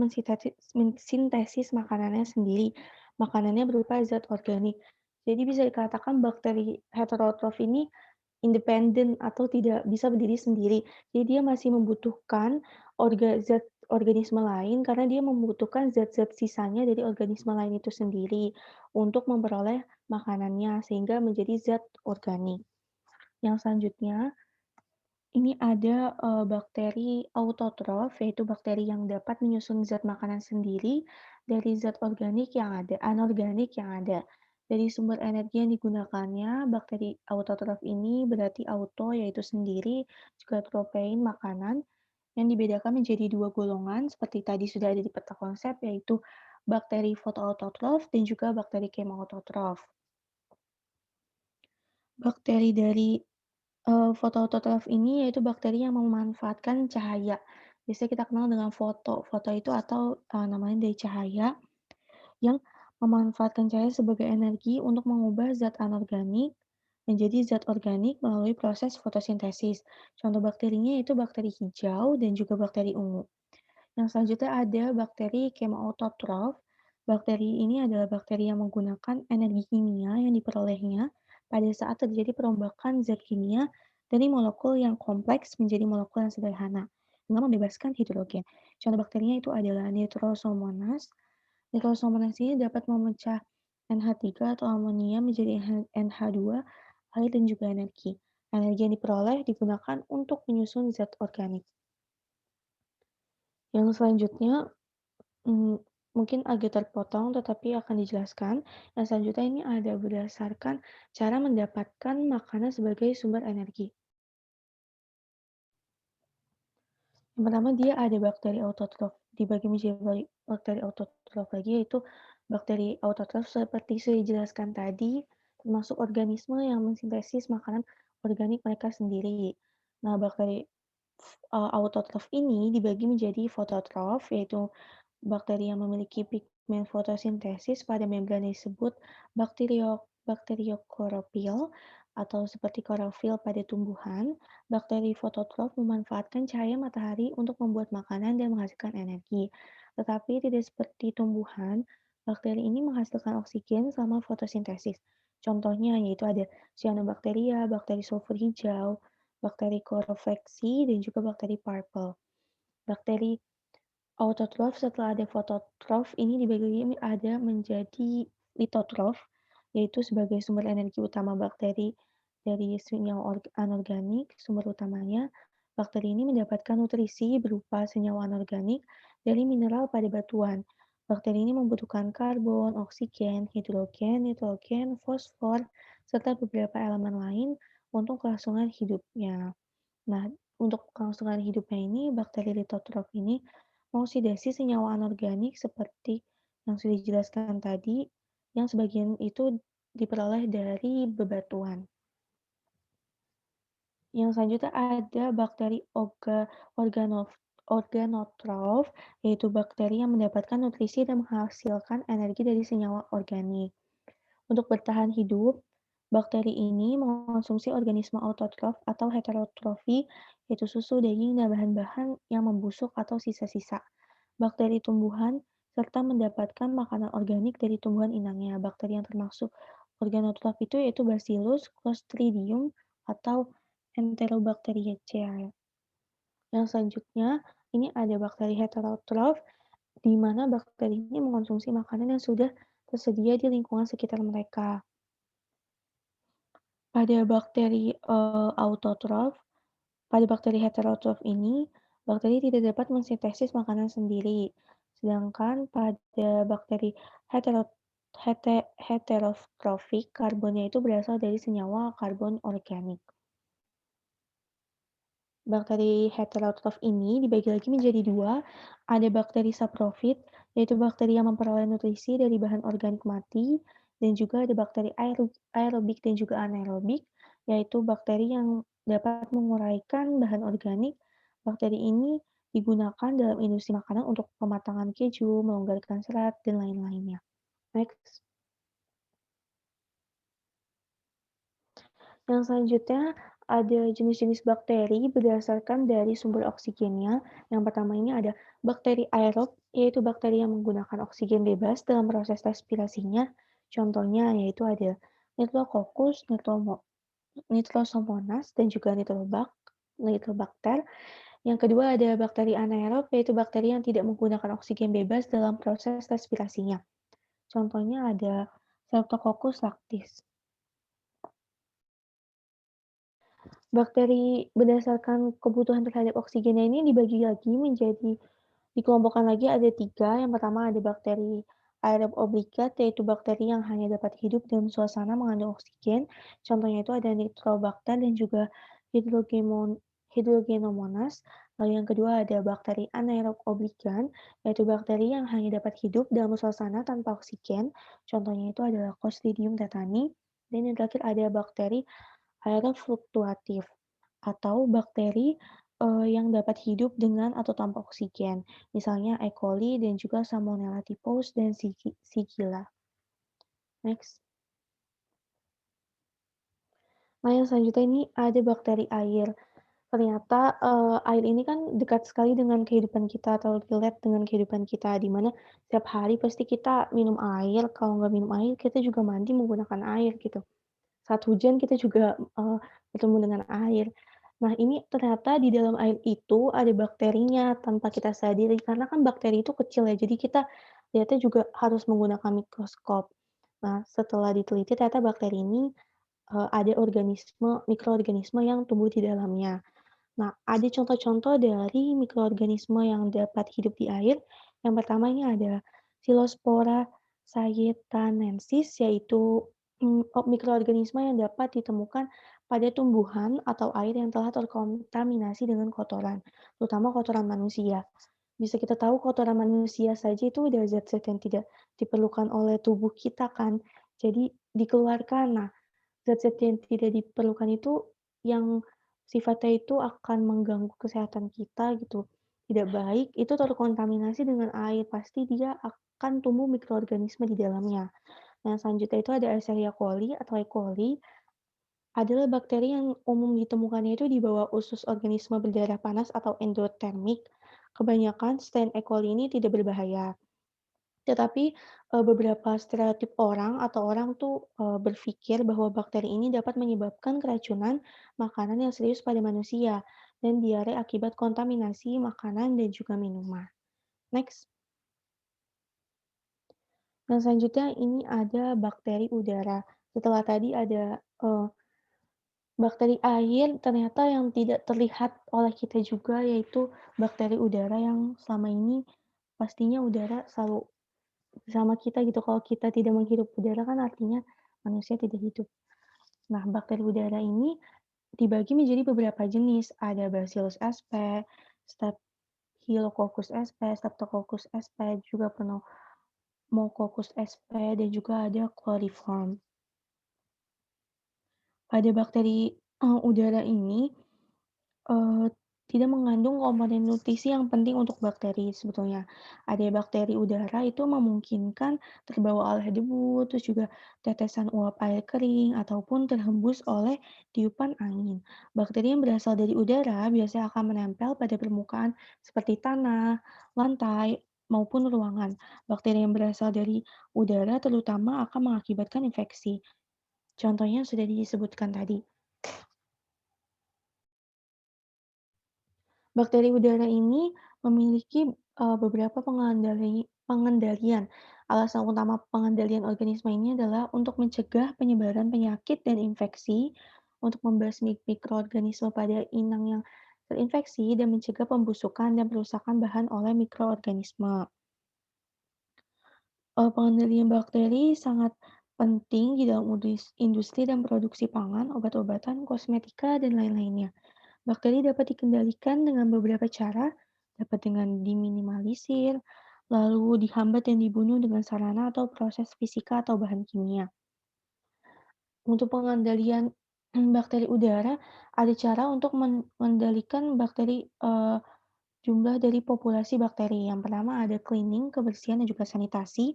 mensintesis makanannya sendiri. Makanannya berupa zat organik. Jadi bisa dikatakan bakteri heterotrof ini independen atau tidak bisa berdiri sendiri. Jadi dia masih membutuhkan zat organisme lain karena dia membutuhkan zat-zat sisanya dari organisme lain itu sendiri untuk memperoleh makanannya sehingga menjadi zat organik. Yang selanjutnya ini ada, bakteri autotrof, yaitu bakteri yang dapat menyusun zat makanan sendiri dari zat anorganik yang ada. Dari sumber energi yang digunakannya, bakteri autotrof ini berarti auto, yaitu sendiri, juga tropein, makanan, yang dibedakan menjadi dua golongan seperti tadi sudah ada di peta konsep, yaitu bakteri fotoautotrof dan juga bakteri kemoautotrof. Bakteri dari fotoautotrof ini yaitu bakteri yang memanfaatkan cahaya. Biasanya kita kenal dengan foto. Foto itu atau, namanya dari cahaya yang memanfaatkan cahaya sebagai energi untuk mengubah zat anorganik menjadi zat organik melalui proses fotosintesis. Contoh bakterinya itu bakteri hijau dan juga bakteri ungu. Yang selanjutnya ada bakteri kemoautotrof. Bakteri ini adalah bakteri yang menggunakan energi kimia yang diperolehnya pada saat terjadi perombakan zat kimia dari molekul yang kompleks menjadi molekul yang sederhana, dengan membebaskan hidrogen. Contoh bakterinya itu adalah Nitrosomonas. Nitrosomonas ini dapat memecah NH3 atau amonia menjadi NH2, air dan juga energi. Energi yang diperoleh digunakan untuk menyusun zat organik. Yang selanjutnya mungkin agak terpotong tetapi akan dijelaskan. Yang selanjutnya ini ada berdasarkan cara mendapatkan makanan sebagai sumber energi. Yang pertama dia ada bakteri autotrof, dibagi menjadi bakteri autotrof lagi yaitu bakteri autotrof seperti sudah dijelaskan tadi, termasuk organisme yang mensintesis makanan organik mereka sendiri. Nah, bakteri autotrof ini dibagi menjadi fototrof yaitu bakteri yang memiliki pigmen fotosintesis pada membran disebut bakterioklorofil atau seperti klorofil pada tumbuhan. Bakteri fototrof memanfaatkan cahaya matahari untuk membuat makanan dan menghasilkan energi. Tetapi tidak seperti tumbuhan, bakteri ini menghasilkan oksigen selama fotosintesis. Contohnya yaitu ada cyanobacteria, bakteri sulfur hijau, bakteri chloroflexi, dan juga bakteri purple. Bakteri autotrof setelah ada fototrof ini dibagi ada menjadi litotrof, yaitu sebagai sumber energi utama bakteri dari senyawa anorganik. Sumber utamanya, bakteri ini mendapatkan nutrisi berupa senyawa anorganik dari mineral pada batuan. Bakteri ini membutuhkan karbon, oksigen, hidrogen, nitrogen, fosfor, serta beberapa elemen lain untuk kelangsungan hidupnya. Nah, untuk kelangsungan hidupnya ini, bakteri litotrof ini mengoksidasi senyawa anorganik seperti yang sudah dijelaskan tadi, yang sebagian itu diperoleh dari bebatuan. Yang selanjutnya ada bakteri organotrof, yaitu bakteri yang mendapatkan nutrisi dan menghasilkan energi dari senyawa organik. Untuk bertahan hidup, bakteri ini mengonsumsi organisme autotrof atau heterotrofi, yaitu susu, daging, dan bahan-bahan yang membusuk atau sisa-sisa bakteri tumbuhan, serta mendapatkan makanan organik dari tumbuhan inangnya. Bakteri yang termasuk organotrof itu yaitu Bacillus, Clostridium, atau Enterobacteriaceae. Yang selanjutnya, ini ada bakteri heterotrof, di mana bakteri ini mengonsumsi makanan yang sudah tersedia di lingkungan sekitar mereka. Pada bakteri autotrof, pada bakteri heterotrof ini, bakteri tidak dapat mensintesis makanan sendiri. Sedangkan pada bakteri heterotrofik, karbonnya itu berasal dari senyawa karbon organik. Bakteri heterotrof ini dibagi lagi menjadi dua, ada bakteri saprofit, yaitu bakteri yang memperoleh nutrisi dari bahan organik mati, dan juga ada bakteri aerobik dan juga anaerobik, yaitu bakteri yang dapat menguraikan bahan organik. Bakteri ini digunakan dalam industri makanan untuk pematangan keju, melonggarkan serat, dan lain-lainnya. Next. Yang selanjutnya ada jenis-jenis bakteri berdasarkan dari sumber oksigennya. Yang pertama ini ada bakteri aerob, yaitu bakteri yang menggunakan oksigen bebas dalam proses respirasinya. Contohnya yaitu ada Nitrococcus, Nitrosomonas, dan juga Nitrobacter. Yang kedua ada bakteri anaerob, yaitu bakteri yang tidak menggunakan oksigen bebas dalam proses respirasinya. Contohnya ada Streptococcus lactis. Bakteri berdasarkan kebutuhan terhadap oksigennya ini dibagi lagi menjadi dikelompokkan lagi ada 3. Yang pertama ada bakteri aerob obligat, yaitu bakteri yang hanya dapat hidup dalam suasana mengandung oksigen. Contohnya itu ada Nitrobacter dan juga Hydrogenomonas. Lalu yang kedua ada bakteri anaerob obligan, yaitu bakteri yang hanya dapat hidup dalam suasana tanpa oksigen. Contohnya itu adalah Clostridium tetani. Dan yang terakhir ada bakteri aerofluktuatif atau bakteri yang dapat hidup dengan atau tanpa oksigen, misalnya E. coli dan juga Salmonella typhus dan Shigella. Next. Nah, yang selanjutnya ini ada bakteri air. Ternyata air ini kan dekat sekali dengan kehidupan kita atau relate dengan kehidupan kita, di mana setiap hari pasti kita minum air, kalau nggak minum air kita juga mandi menggunakan air gitu. Saat hujan kita juga, bertemu dengan air. Nah, ini ternyata di dalam air itu ada bakterinya tanpa kita sadari, karena kan bakteri itu kecil ya, jadi kita lihatnya juga harus menggunakan mikroskop. Nah, setelah diteliti ternyata bakteri ini, ada mikroorganisme yang tumbuh di dalamnya. Nah, ada contoh-contoh dari mikroorganisme yang dapat hidup di air. Yang pertama ini ada Silospora sayetanensis, yaitu mikroorganisme yang dapat ditemukan pada tumbuhan atau air yang telah terkontaminasi dengan kotoran, terutama kotoran manusia. Bisa kita tahu kotoran manusia saja itu udah zat-zat yang tidak diperlukan oleh tubuh kita kan, jadi dikeluarkan. Nah, zat-zat yang tidak diperlukan itu yang sifatnya itu akan mengganggu kesehatan kita gitu, tidak baik, itu terkontaminasi dengan air, pasti dia akan tumbuh mikroorganisme di dalamnya. Nah, selanjutnya itu ada Escherichia coli atau E. coli, adalah bakteri yang umum ditemukannya itu di bawah usus organisme berdarah panas atau endotermik. Kebanyakan strain E. coli ini tidak berbahaya. Tetapi, beberapa stereotip orang atau orang tuh, berpikir bahwa bakteri ini dapat menyebabkan keracunan makanan yang serius pada manusia dan diare akibat kontaminasi makanan dan juga minuman. Next. Nah, selanjutnya ini ada bakteri udara. Setelah tadi ada, bakteri air, ternyata yang tidak terlihat oleh kita juga yaitu bakteri udara yang selama ini pastinya udara selalu bersama kita gitu, kalau kita tidak menghirup udara kan artinya manusia tidak hidup. Nah, bakteri udara ini dibagi menjadi beberapa jenis, ada Bacillus sp, Staphylococcus sp, Streptococcus sp, juga Pneumococcus sp, dan juga ada chloriform. Pada bakteri udara ini, tidak mengandung komponen nutrisi yang penting untuk bakteri sebetulnya. Ada bakteri udara itu memungkinkan terbawa oleh debu, terus juga tetesan uap air kering, ataupun terhembus oleh tiupan angin. Bakteri yang berasal dari udara biasanya akan menempel pada permukaan seperti tanah, lantai, maupun ruangan. Bakteri yang berasal dari udara terutama akan mengakibatkan infeksi. Contohnya sudah disebutkan tadi. Bakteri udara ini memiliki, beberapa pengendalian. Alasan utama pengendalian organisme ini adalah untuk mencegah penyebaran penyakit dan infeksi, untuk membasmi mikroorganisme pada inang yang terinfeksi, dan mencegah pembusukan dan perusakan bahan oleh mikroorganisme. Pengendalian bakteri sangat penting di dalam industri dan produksi pangan, obat-obatan, kosmetika, dan lain-lainnya. Bakteri dapat dikendalikan dengan beberapa cara, dapat dengan diminimalisir, lalu dihambat dan dibunuh dengan sarana atau proses fisika atau bahan kimia. Untuk pengendalian bakteri udara, ada cara untuk mengendalikan bakteri, jumlah dari populasi bakteri. Yang pertama ada cleaning, kebersihan, dan juga sanitasi,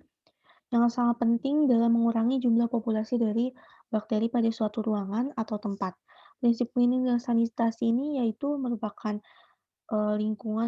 yang sangat penting dalam mengurangi jumlah populasi dari bakteri pada suatu ruangan atau tempat. Prinsip cleaning dan sanitasi ini yaitu merupakan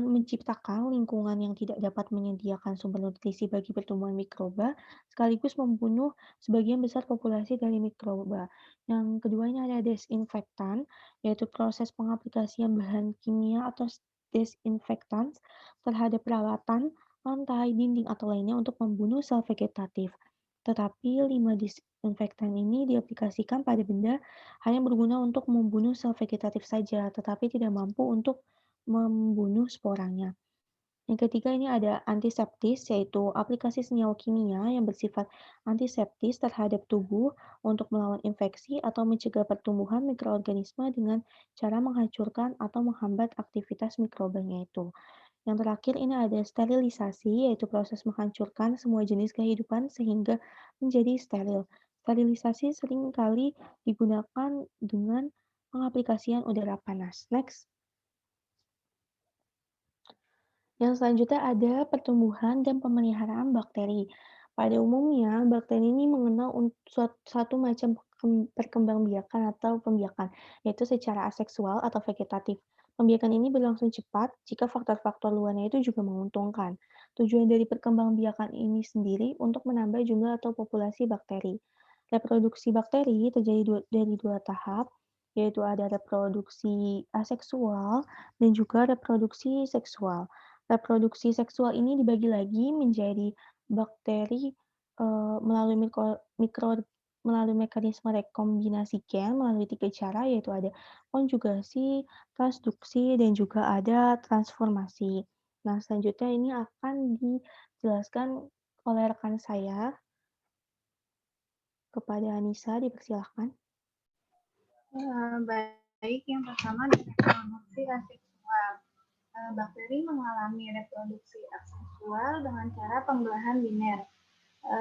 menciptakan lingkungan yang tidak dapat menyediakan sumber nutrisi bagi pertumbuhan mikroba, sekaligus membunuh sebagian besar populasi dari mikroba. Yang keduanya ada desinfektan, yaitu proses pengaplikasian bahan kimia atau desinfektan terhadap peralatan, lantai, dinding, atau lainnya untuk membunuh sel vegetatif. Tetapi 5 disinfektan ini diaplikasikan pada benda hanya berguna untuk membunuh sel vegetatif saja, tetapi tidak mampu untuk membunuh sporanya. Yang ketiga ini ada antiseptis, yaitu aplikasi senyawa kimia yang bersifat antiseptis terhadap tubuh untuk melawan infeksi atau mencegah pertumbuhan mikroorganisme dengan cara menghancurkan atau menghambat aktivitas mikrobanya itu. Yang terakhir ini ada sterilisasi, yaitu proses menghancurkan semua jenis kehidupan sehingga menjadi steril. Sterilisasi seringkali digunakan dengan pengaplikasian udara panas. Next. Yang selanjutnya ada pertumbuhan dan pemeliharaan bakteri. Pada umumnya, bakteri ini mengenal satu macam perkembangbiakan atau pembiakan, yaitu secara aseksual atau vegetatif. Pembiakan ini berlangsung cepat jika faktor-faktor luarnya itu juga menguntungkan. Tujuan dari perkembangbiakan ini sendiri untuk menambah jumlah atau populasi bakteri. Reproduksi bakteri terjadi dari dua tahap, yaitu ada reproduksi aseksual dan juga reproduksi seksual. Reproduksi seksual ini dibagi lagi menjadi bakteri, melalui melalui mekanisme rekombinasi gen melalui 3 cara, yaitu ada konjugasi, transduksi, dan juga ada transformasi. Nah, selanjutnya ini akan dijelaskan oleh rekan saya. Kepada Anissa, dipersilahkan. Baik, yang pertama dari reproduksi aseksual. Bakteri mengalami reproduksi aseksual dengan cara pembelahan biner,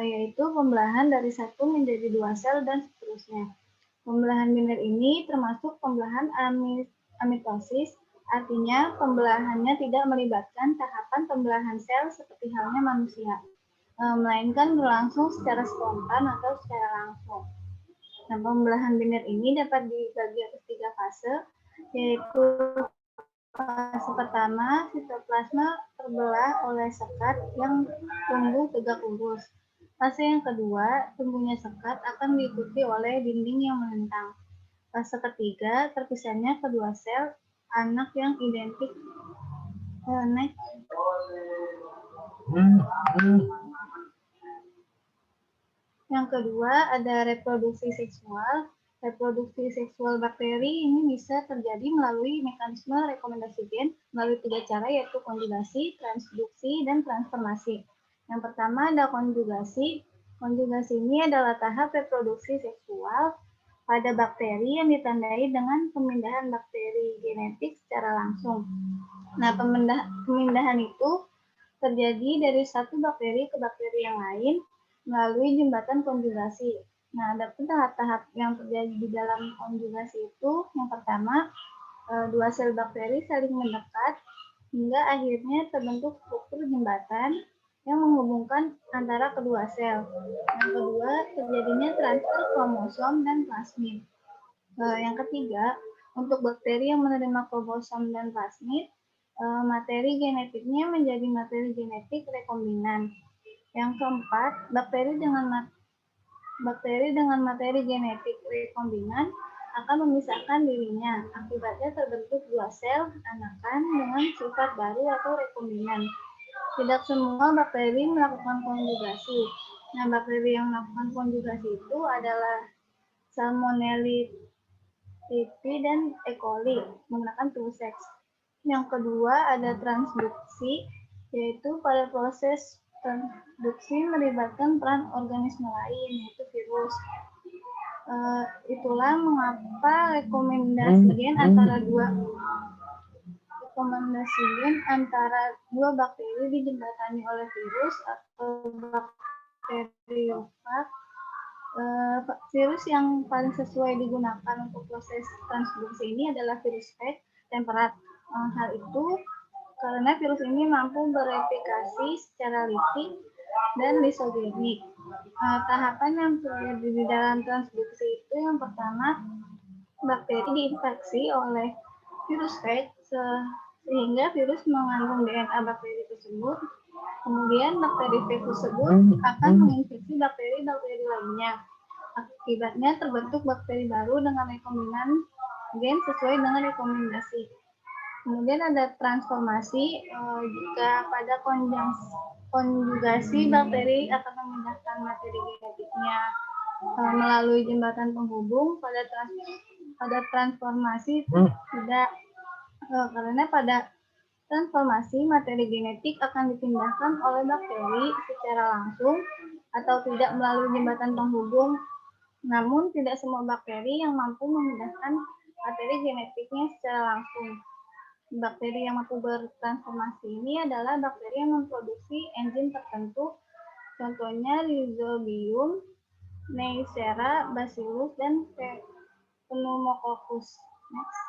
yaitu pembelahan dari satu menjadi 2 sel dan seterusnya. Pembelahan biner ini termasuk pembelahan amitosis, artinya pembelahannya tidak melibatkan tahapan pembelahan sel seperti halnya manusia, melainkan berlangsung secara spontan atau secara langsung. Nah, pembelahan biner ini dapat dibagi atas 3 fase, yaitu fase pertama, sitoplasma terbelah oleh sekat yang tumbuh tegak lurus. Fase yang kedua, tumbuhnya sekat akan diikuti oleh dinding yang melintang. Fase ketiga, terpisahnya kedua sel anak yang identik. Next. Yang kedua ada reproduksi seksual. Reproduksi seksual bakteri ini bisa terjadi melalui mekanisme rekomendasi gen melalui 3 cara, yaitu konjugasi, transduksi, dan transformasi. Yang pertama ada konjugasi. Konjugasi ini adalah tahap reproduksi seksual pada bakteri yang ditandai dengan pemindahan bakteri genetik secara langsung. Nah, pemindahan itu terjadi dari satu bakteri ke bakteri yang lain melalui jembatan konjugasi. Nah, ada pun tahap-tahap yang terjadi di dalam konjugasi itu. Yang pertama, Dua sel bakteri saling mendekat hingga akhirnya terbentuk struktur jembatan yang menghubungkan antara kedua sel. Yang kedua, terjadinya transfer kromosom dan plasmid. Yang ketiga, untuk bakteri yang menerima kromosom dan plasmid, materi genetiknya menjadi materi genetik rekombinan. Yang keempat, bakteri dengan materi genetik rekombinan akan memisahkan dirinya. Akibatnya terbentuk dua sel anakan dengan sifat baru atau rekombinan. Tidak semua bakteri melakukan konjugasi. Nah, bakteri yang melakukan konjugasi itu adalah Salmonella typhi dan E. coli menggunakan two sex. Yang kedua ada transduksi, yaitu pada proses transduksi melibatkan peran organisme lain, yaitu virus. Itulah mengapa rekomendasi gen antara dua bakteri dijembatani oleh virus atau bakteriofag. Virus yang paling sesuai digunakan untuk proses transduksi ini adalah virus PEG temperat. Hal itu karena virus ini mampu bereplikasi secara lipid dan lisogenik. Tahapan yang terjadi di dalam transduksi itu yang pertama, bakteri diinfeksi oleh virus PEG sehingga virus mengandung DNA bakteri tersebut. Kemudian bakteri PEG tersebut akan menginfeksi bakteri-bakteri lainnya. Akibatnya terbentuk bakteri baru dengan rekombinan gen sesuai dengan rekomendasi. Kemudian ada transformasi, jika pada konjugasi bakteri akan memindahkan materi genetiknya melalui jembatan penghubung. Pada transformasi tidak, karena pada transformasi materi genetik akan dipindahkan oleh bakteri secara langsung atau tidak melalui jembatan penghubung. Namun tidak semua bakteri yang mampu memindahkan materi genetiknya secara langsung. Bakteri yang mampu bertransformasi ini adalah bakteri yang memproduksi enzim tertentu, contohnya Rhizobium, Neisseria, Bacillus, dan Pneumococcus. Next.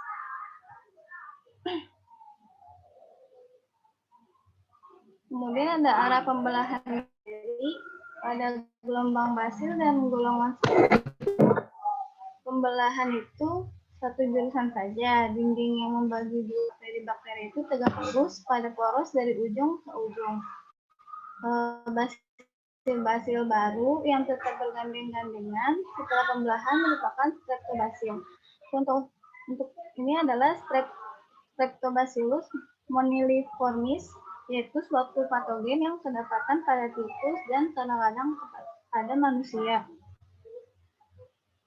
Kemudian ada arah pembelahan bakteri pada gelombang basil dan golongan pembelahan itu satu jurusan saja. Dinding yang membagi dua bakteri itu tegak lurus pada poros dari ujung ke ujung. Basil baru yang tetap berganding-gandengan setelah pembelahan merupakan streptobasil. Contoh untuk ini adalah Streptobacillus moniliformis, yaitu suatu patogen yang terdapatan pada tikus dan kadang-kadang pada manusia.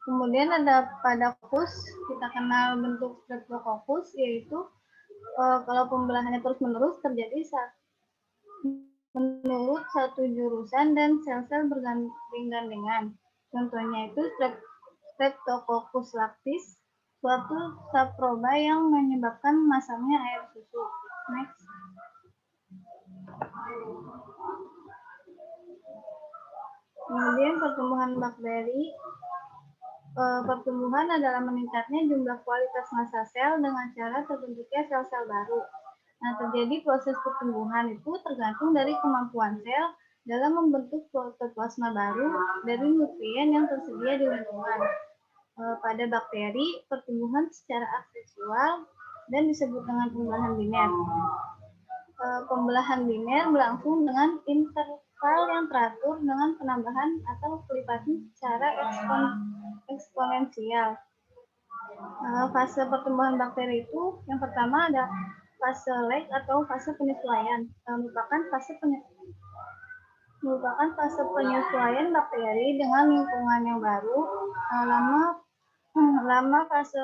Kemudian ada pada Streptococcus, kita kenal bentuk Streptococcus, yaitu kalau pembelahannya terus-menerus terjadi menurut satu jurusan dan sel-sel berganding-gandengan. Contohnya itu Streptococcus lactis, suatu saproba yang menyebabkan masamnya air susu. Next. Kemudian pertumbuhan bakteri. Pertumbuhan adalah meningkatnya jumlah kualitas massa sel dengan cara terbentuknya sel-sel baru. Nah, terjadi proses pertumbuhan itu tergantung dari kemampuan sel dalam membentuk protoplasma baru dari nutrien yang tersedia di lingkungan. Pada bakteri, pertumbuhan secara aseksual dan disebut dengan pembelahan biner. Pembelahan biner berlangsung dengan interval yang teratur dengan penambahan atau pelipatan secara eksponensial. Fase pertumbuhan bakteri itu yang pertama ada fase lag atau fase penyesuaian, merupakan fase penyesuaian bakteri dengan lingkungan yang baru. Lama fase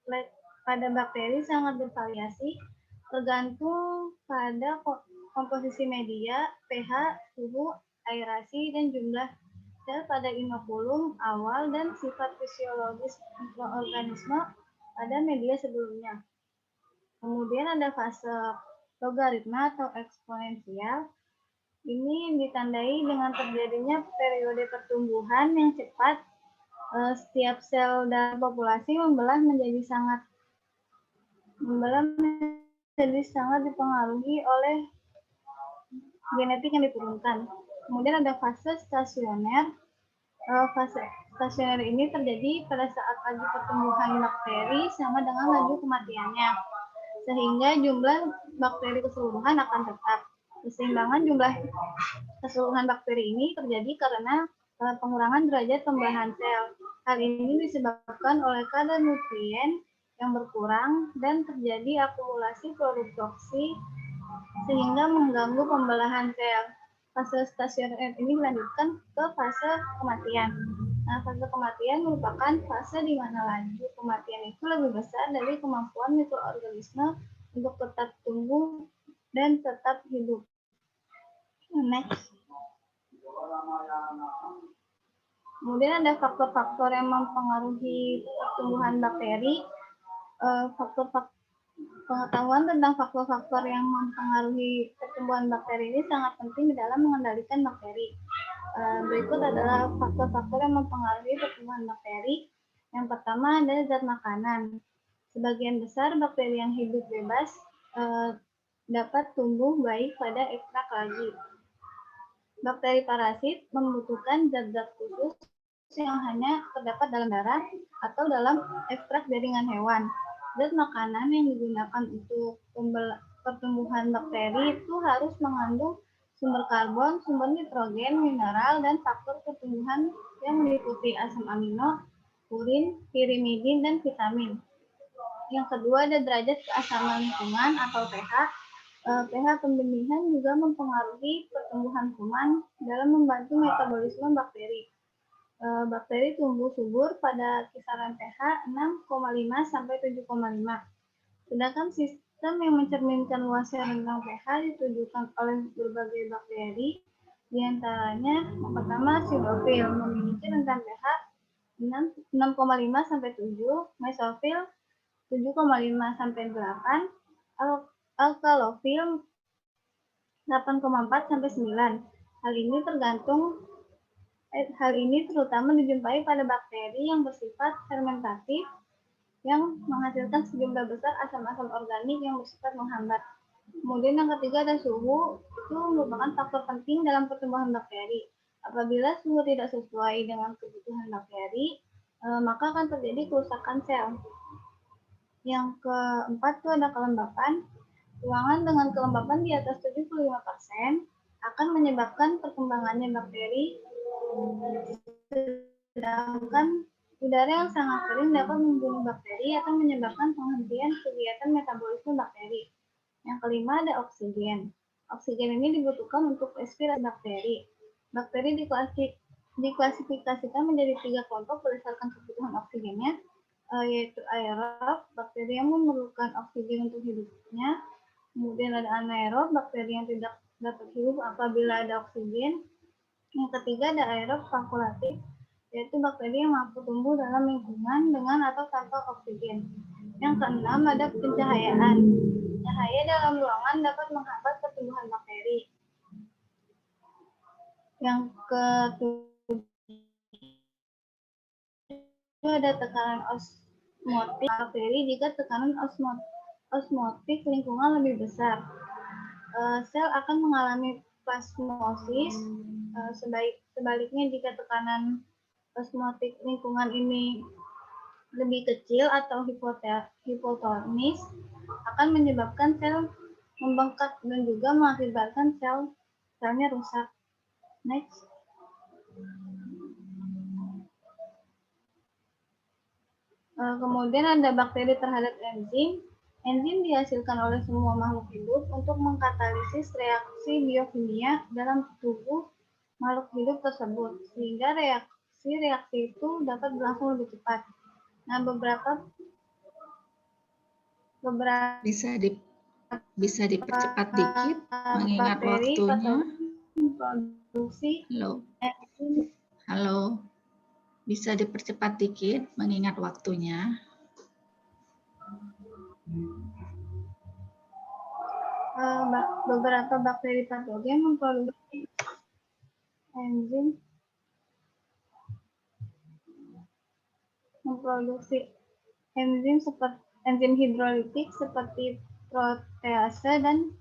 lag pada bakteri sangat bervariasi, tergantung pada komposisi media, pH, suhu, aerasi, dan jumlah sel pada inokulum awal dan sifat fisiologis mikroorganisme pada media sebelumnya. Kemudian ada fase logaritma atau eksponensial. Ini ditandai dengan terjadinya periode pertumbuhan yang cepat. Setiap sel dalam populasi membelah menjadi sangat Membelah menjadi sangat dipengaruhi oleh genetik yang diturunkan. Kemudian ada fase stasioner. Fase stasioner ini terjadi pada saat laju pertumbuhan bakteri sama dengan laju kematiannya, sehingga jumlah bakteri keseluruhan akan tetap. Keseimbangan jumlah keseluruhan bakteri ini terjadi karena pengurangan derajat pembelahan sel. Hal ini disebabkan oleh kadar nutrien yang berkurang dan terjadi akumulasi produk toksik sehingga mengganggu pembelahan sel. Fase stasioner ini dilanjutkan ke fase kematian. Nah, fase kematian merupakan fase di mana laju kematian itu lebih besar dari kemampuan mikroorganisme untuk tetap tumbuh dan tetap hidup. Next. Kemudian ada faktor-faktor yang mempengaruhi pertumbuhan bakteri. Pengetahuan tentang faktor-faktor yang mempengaruhi pertumbuhan bakteri ini sangat penting di dalam mengendalikan bakteri. Berikut adalah faktor-faktor yang mempengaruhi pertumbuhan bakteri. Yang pertama adalah zat makanan. Sebagian besar bakteri yang hidup bebas dapat tumbuh baik pada ekstrak lagi. Bakteri parasit membutuhkan zat-zat khusus yang hanya terdapat dalam darah atau dalam ekstrak jaringan hewan. Zat makanan yang digunakan untuk pertumbuhan bakteri itu harus mengandung sumber karbon, sumber nitrogen, mineral, dan faktor pertumbuhan yang meliputi asam amino, urin, pirimidin, dan vitamin. Yang kedua ada derajat keasaman lingkungan atau pH. pH pembenihan juga mempengaruhi pertumbuhan kuman dalam membantu metabolisme bakteri. Bakteri tumbuh subur pada kisaran pH 6,5 sampai 7,5. Sedangkan sistem yang mencerminkan luasnya rentang pH ditujukan oleh berbagai bakteri, diantaranya yang pertama pseudofil memiliki rentang pH 6,5 sampai 7, mesofil 7,5 sampai 8, alkalofil 8,4 sampai 9. Hal ini terutama dijumpai pada bakteri yang bersifat fermentatif yang menghasilkan sejumlah besar asam-asam organik yang bersifat menghambat. Kemudian yang ketiga ada suhu, itu merupakan faktor penting dalam pertumbuhan bakteri. Apabila suhu tidak sesuai dengan kebutuhan bakteri, maka akan terjadi kerusakan sel. Yang keempat itu ada kelembapan. Ruangan dengan kelembapan di atas 75% akan menyebabkan perkembangannya bakteri, sedangkan udara yang sangat kering dapat membunuh bakteri atau menyebabkan penghentian kegiatan metabolisme bakteri. Yang kelima ada oksigen. Oksigen ini dibutuhkan untuk respirasi bakteri. Bakteri diklasifikasikan menjadi 3 kelompok berdasarkan kebutuhan oksigennya, yaitu aerob, bakteri yang memerlukan oksigen untuk hidupnya. Kemudian ada anaerob, bakteri yang tidak dapat hidup apabila ada oksigen. Yang ketiga ada aerob fakulatif, yaitu bakteri yang mampu tumbuh dalam lingkungan dengan atau tanpa oksigen. Yang keenam ada pencahayaan. Cahaya dalam ruangan dapat menghambat pertumbuhan bakteri. Yang ketujuh ada tekanan osmotik bakteri. Jika tekanan osmotik lingkungan lebih besar, sel akan mengalami plasmosis. Sebaliknya jika tekanan osmotik lingkungan ini lebih kecil atau hipotonis, akan menyebabkan sel membengkak dan juga mengakibatkan selnya rusak. Next. Kemudian ada bakteri terhadap enzim. Enzim dihasilkan oleh semua makhluk hidup untuk mengkatalisis reaksi biokimia dalam tubuh makhluk hidup tersebut, sehingga reaksi itu dapat berlangsung lebih cepat. Nah, beberapa bisa dipercepat dikit mengingat waktunya. Halo. Bisa dipercepat dikit mengingat waktunya. Beberapa bakteri patogen memproduksi enzim seperti enzim hidrolitik seperti protease dan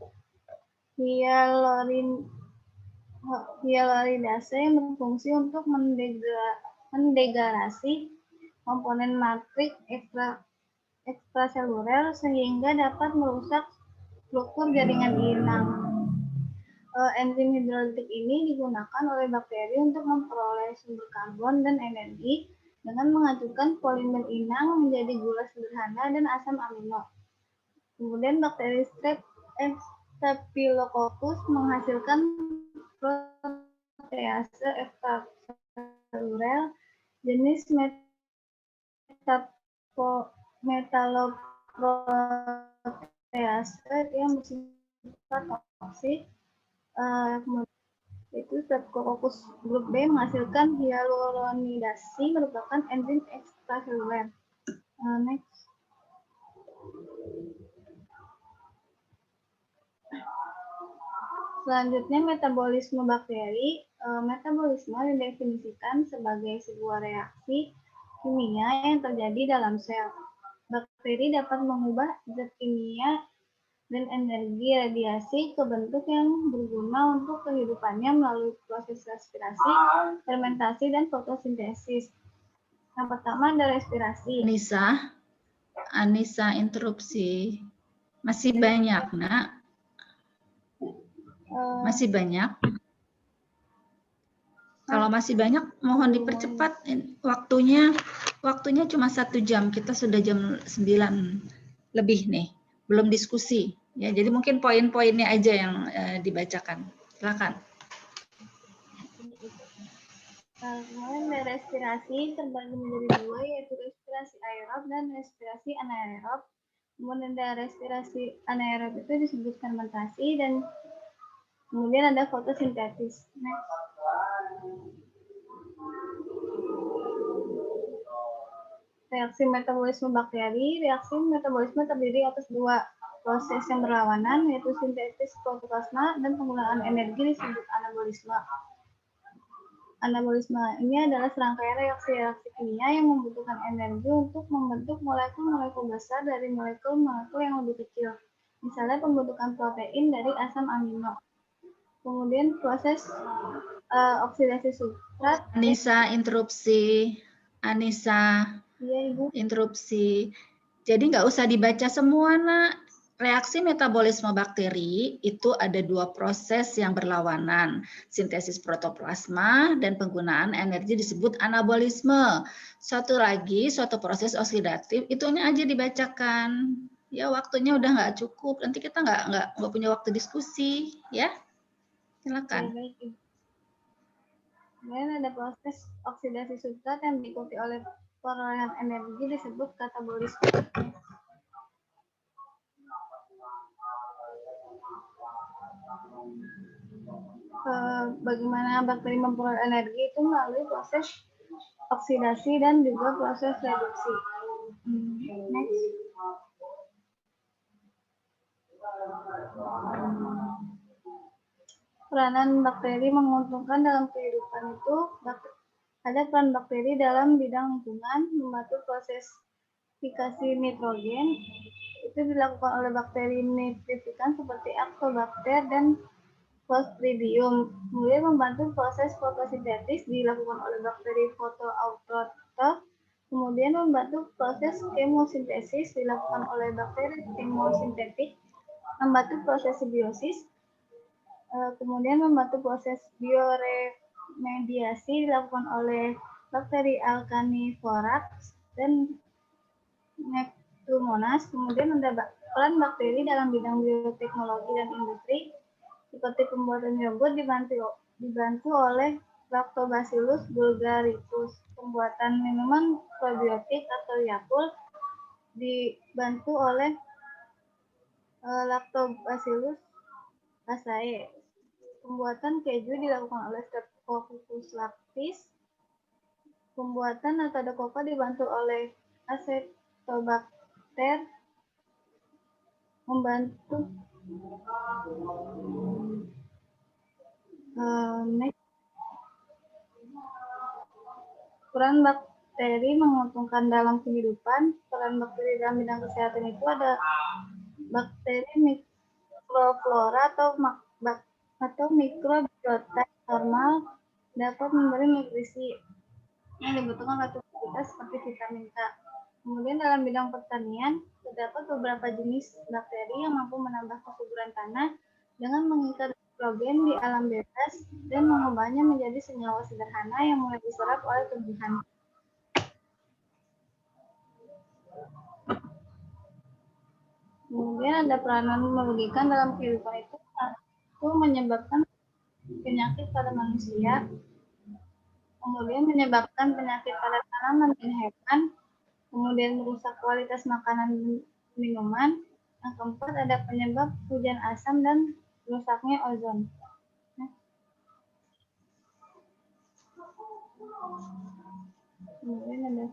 hyaluronidase yang berfungsi untuk mendegradasi komponen matrik ekstraseluler sehingga dapat merusak struktur jaringan inang. Enzim hidrolitik ini digunakan oleh bakteri untuk memperoleh sumber karbon dan energi dengan mengajukan polimer inang menjadi gula sederhana dan asam amino. Kemudian bakteri Staphylococcus menghasilkan protease ekstraseluler jenis metaloprotease yang bersifat toksik. Itu Streptococcus grup B menghasilkan hyaluronidase merupakan enzim ekstraseluler. Next. Selanjutnya metabolisme bakteri. Metabolisme didefinisikan sebagai sebuah reaksi kimia yang terjadi dalam sel. Bakteri dapat mengubah zat kimia dan energi radiasi ke bentuk yang berguna untuk kehidupannya melalui proses respirasi, fermentasi, dan fotosintesis. Yang pertama ada respirasi. Anissa interupsi. Masih banyak, Nak? Masih banyak? Kalau masih banyak, mohon dipercepat. Waktunya cuma 1 jam. Kita sudah jam 9 lebih nih. Belum diskusi. Ya, jadi mungkin poin-poinnya aja yang dibacakan. Silakan. Kemudian dari respirasi terbagi menjadi 2, yaitu respirasi aerob dan respirasi anaerob. Kemudian dari respirasi anaerob itu disebut fermentasi dan kemudian ada fotosintesis. Next. Reaksi metabolisme bakteri. Reaksi metabolisme terdiri atas 2 proses yang berlawanan, yaitu sintesis protoplasma dan penggunaan energi disebut anabolisme. Anabolisme ini adalah serangkaian reaksi-reaksi kimia yang membutuhkan energi untuk membentuk molekul-molekul besar dari molekul-molekul yang lebih kecil. Misalnya pembentukan protein dari asam amino. Kemudian proses oksidasi substrat. Anissa interupsi. Iya, Ibu. Interupsi. Jadi nggak usah dibaca semua, Nak. Reaksi metabolisme bakteri itu ada 2 proses yang berlawanan. Sintesis protoplasma dan penggunaan energi disebut anabolisme. Suatu proses oksidatif, itu aja dibacakan. Ya, waktunya udah nggak cukup. Nanti kita nggak punya waktu diskusi. Ya, silakan. Baik. Kemudian ada proses oksidasi substrat yang diikuti oleh perolehan energi disebut katabolisme. Bagaimana bakteri memperoleh energi itu melalui proses oksidasi dan juga proses reduksi. Next. Peranan bakteri menguntungkan dalam kehidupan itu ada peran bakteri dalam bidang lingkungan, membantu proses fikasi nitrogen. Itu dilakukan oleh bakteri nitrifikan seperti Actobacter dan Clostridium. Kemudian membantu proses fotosintesis dilakukan oleh bakteri fotoautotrof. Kemudian membantu proses kemosintesis dilakukan oleh bakteri kemosintetik. Membantu proses simbiosis. Kemudian membantu proses bioremediasi dilakukan oleh bakteri Alcanivorax dan Nectrumonas. Kemudian ada peran bakteri dalam bidang bioteknologi dan industri seperti pembuatan yogurt dibantu oleh Lactobacillus bulgaricus. Pembuatan minuman probiotik atau Yakult dibantu oleh Lactobacillus casei. Pembuatan keju dilakukan oleh Streptococcus lactis. Pembuatan nata de coco dibantu oleh Acetobacter. Membantu peran bakteri menguntungkan dalam kehidupan. Peran bakteri dalam bidang kesehatan itu ada bakteri mikroflora atau mikrobiota normal dapat memberi nutrisi yang dibutuhkan oleh tubuh kita seperti vitamin K. Kemudian dalam bidang pertanian, terdapat beberapa jenis bakteri yang mampu menambah kesuburan tanah dengan mengikat nitrogen di alam bebas dan mengubahnya menjadi senyawa sederhana yang mulai diserap oleh tumbuhan. Kemudian ada peranan merugikan dalam kehidupan itu menyebabkan penyakit pada manusia, kemudian menyebabkan penyakit pada tanaman dan hewan, kemudian merusak kualitas makanan dan minuman. Yang keempat ada penyebab hujan asam dan rusaknya ozon. Kemudian ada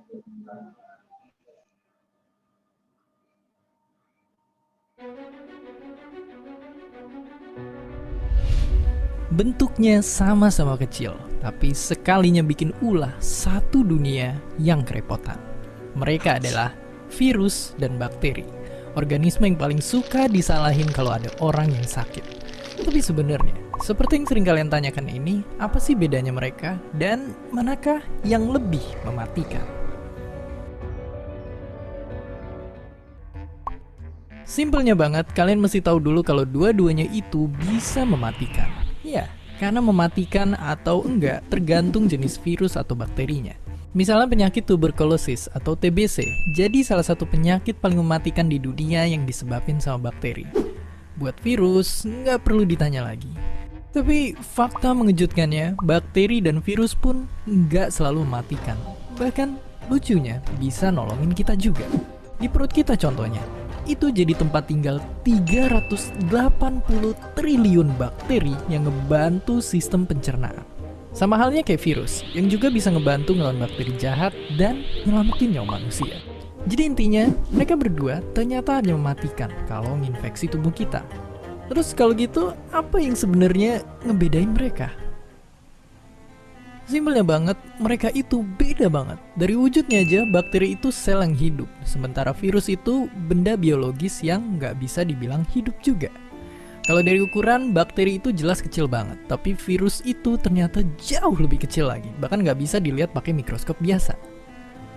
bentuknya sama-sama kecil, tapi sekalinya bikin ulah satu dunia yang kerepotan. Mereka adalah virus dan bakteri, organisme yang paling suka disalahin kalau ada orang yang sakit. Tapi sebenarnya, seperti yang sering kalian tanyakan ini, apa sih bedanya mereka dan manakah yang lebih mematikan? Simpelnya banget, kalian mesti tahu dulu kalau dua-duanya itu bisa mematikan. Ya, karena mematikan atau enggak tergantung jenis virus atau bakterinya. Misalnya penyakit tuberkulosis atau TBC, jadi salah satu penyakit paling mematikan di dunia yang disebabin sama bakteri. Buat virus, nggak perlu ditanya lagi. Tapi fakta mengejutkannya, bakteri dan virus pun nggak selalu mematikan. Bahkan lucunya bisa nolongin kita juga. Di perut kita contohnya, itu jadi tempat tinggal 380 triliun bakteri yang ngebantu sistem pencernaan. Sama halnya kayak virus, yang juga bisa ngebantu ngelawan bakteri jahat dan nyelamatin nyawa manusia. Jadi intinya, mereka berdua ternyata hanya mematikan kalau nginfeksi tubuh kita. Terus kalau gitu, apa yang sebenarnya ngebedain mereka? Simpelnya banget, mereka itu beda banget. Dari wujudnya aja, bakteri itu sel yang hidup, sementara virus itu benda biologis yang nggak bisa dibilang hidup juga. Kalau dari ukuran, bakteri itu jelas kecil banget, tapi virus itu ternyata jauh lebih kecil lagi, bahkan nggak bisa dilihat pakai mikroskop biasa.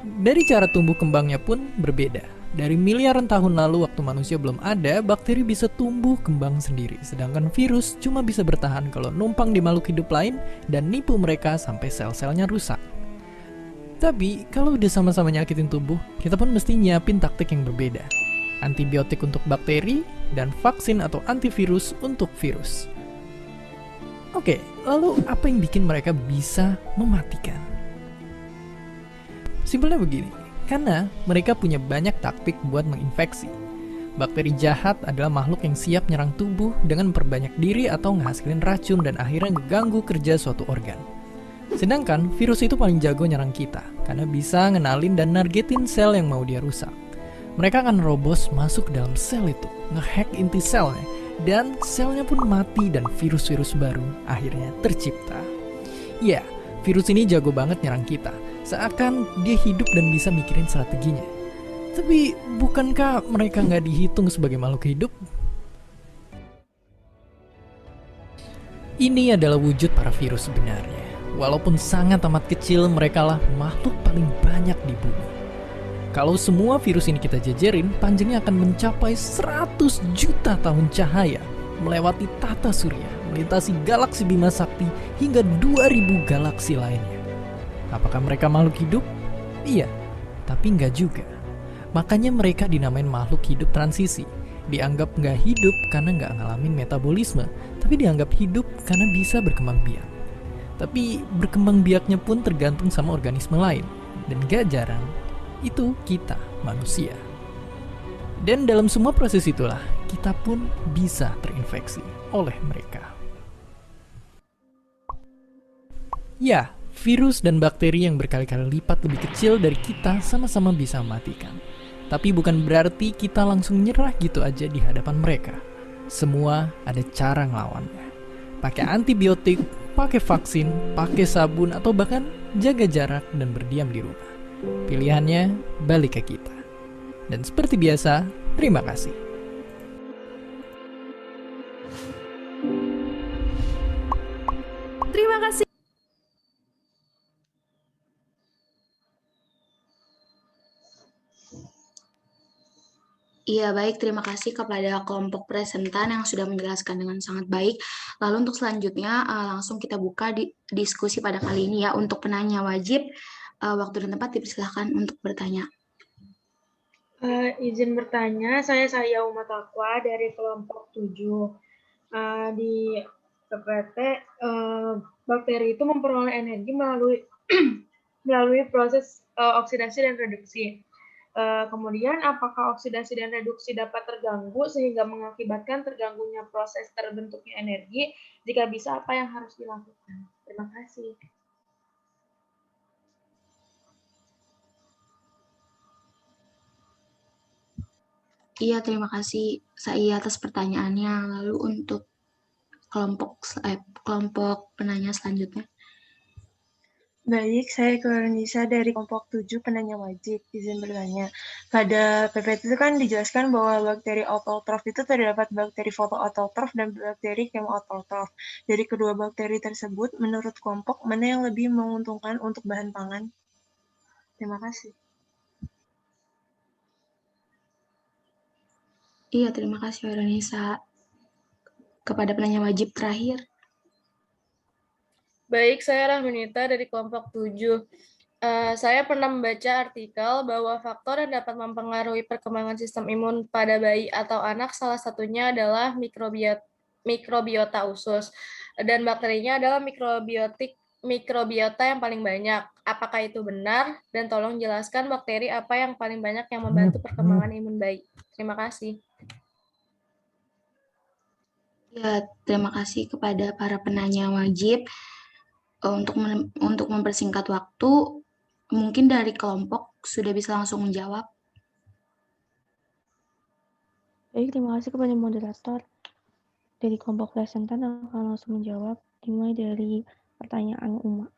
Dari cara tumbuh kembangnya pun berbeda. Dari miliaran tahun lalu waktu manusia belum ada, bakteri bisa tumbuh kembang sendiri, sedangkan virus cuma bisa bertahan kalau numpang di makhluk hidup lain dan nipu mereka sampai sel-selnya rusak. Tapi kalau udah sama-sama nyakitin tubuh, kita pun mesti nyiapin taktik yang berbeda. Antibiotik untuk bakteri dan vaksin atau antivirus untuk virus. Oke, lalu apa yang bikin mereka bisa mematikan? Simpelnya begini, karena mereka punya banyak taktik buat menginfeksi. Bakteri jahat adalah makhluk yang siap nyerang tubuh dengan memperbanyak diri atau ngehasilin racun dan akhirnya ngeganggu kerja suatu organ. Sedangkan virus itu paling jago nyerang kita, karena bisa ngenalin dan nargetin sel yang mau dia rusak. Mereka akan robos masuk dalam sel itu, ngehack inti selnya, dan selnya pun mati dan virus-virus baru akhirnya tercipta. Ya, virus ini jago banget nyerang kita, seakan dia hidup dan bisa mikirin strateginya. Tapi bukankah mereka nggak dihitung sebagai makhluk hidup? Ini adalah wujud para virus sebenarnya. Walaupun sangat amat kecil, mereka lah makhluk paling banyak di bumi. Kalau semua virus ini kita jajarin, panjangnya akan mencapai 100 juta tahun cahaya, melewati tata surya, melintasi galaksi Bima Sakti hingga 2000 galaksi lainnya. Apakah mereka makhluk hidup? Iya, tapi nggak juga. Makanya mereka dinamain makhluk hidup transisi. Dianggap nggak hidup karena nggak ngalamin metabolisme, tapi dianggap hidup karena bisa berkembang biak. Tapi berkembang biaknya pun tergantung sama organisme lain, dan gak jarang itu kita, manusia. Dan dalam semua proses itulah, kita pun bisa terinfeksi oleh mereka. Ya, virus dan bakteri yang berkali-kali lipat lebih kecil dari kita sama-sama bisa mematikan. Tapi bukan berarti kita langsung nyerah gitu aja di hadapan mereka. Semua ada cara ngelawannya. Pakai antibiotik, pakai vaksin, pakai sabun, atau bahkan jaga jarak dan berdiam di rumah. Pilihannya balik ke kita. Dan seperti biasa, terima kasih. Terima kasih. Iya, baik. Terima kasih kepada kelompok presentan yang sudah menjelaskan dengan sangat baik. Lalu untuk selanjutnya, langsung kita buka diskusi pada kali ini ya. Untuk penanya wajib, waktu dan tempat dipersilahkan untuk bertanya. Izin bertanya, saya Uma Taqwa dari kelompok 7. Di PPT, bakteri itu memperoleh energi melalui melalui proses oksidasi dan reduksi. Kemudian, apakah oksidasi dan reduksi dapat terganggu sehingga mengakibatkan terganggunya proses terbentuknya energi? Jika bisa, apa yang harus dilakukan? Terima kasih. Iya, terima kasih Saya atas pertanyaannya. Lalu untuk kelompok penanya selanjutnya. Baik, saya Nisa dari kelompok 7 penanya wajib. Izin bertanya. Pada PPT itu kan dijelaskan bahwa bakteri autotrof itu terdapat bakteri fotoautotrof dan bakteri chemoautotrof. Dari kedua bakteri tersebut, menurut kelompok, mana yang lebih menguntungkan untuk bahan pangan? Terima kasih. Iya, terima kasih Nisa. Kepada penanya wajib terakhir. Baik, saya Rahmanita dari kelompok 7. Saya pernah membaca artikel bahwa faktor yang dapat mempengaruhi perkembangan sistem imun pada bayi atau anak salah satunya adalah mikrobiota usus. Dan bakterinya adalah mikrobiota yang paling banyak. Apakah itu benar? Dan tolong jelaskan bakteri apa yang paling banyak yang membantu perkembangan imun bayi. Terima kasih. Ya, terima kasih kepada para penanya wajib. Untuk mempersingkat waktu, mungkin dari kelompok sudah bisa langsung menjawab. Baik, terima kasih kepada moderator. Dari kelompok presentan akan langsung menjawab, dimulai dari pertanyaan Uma.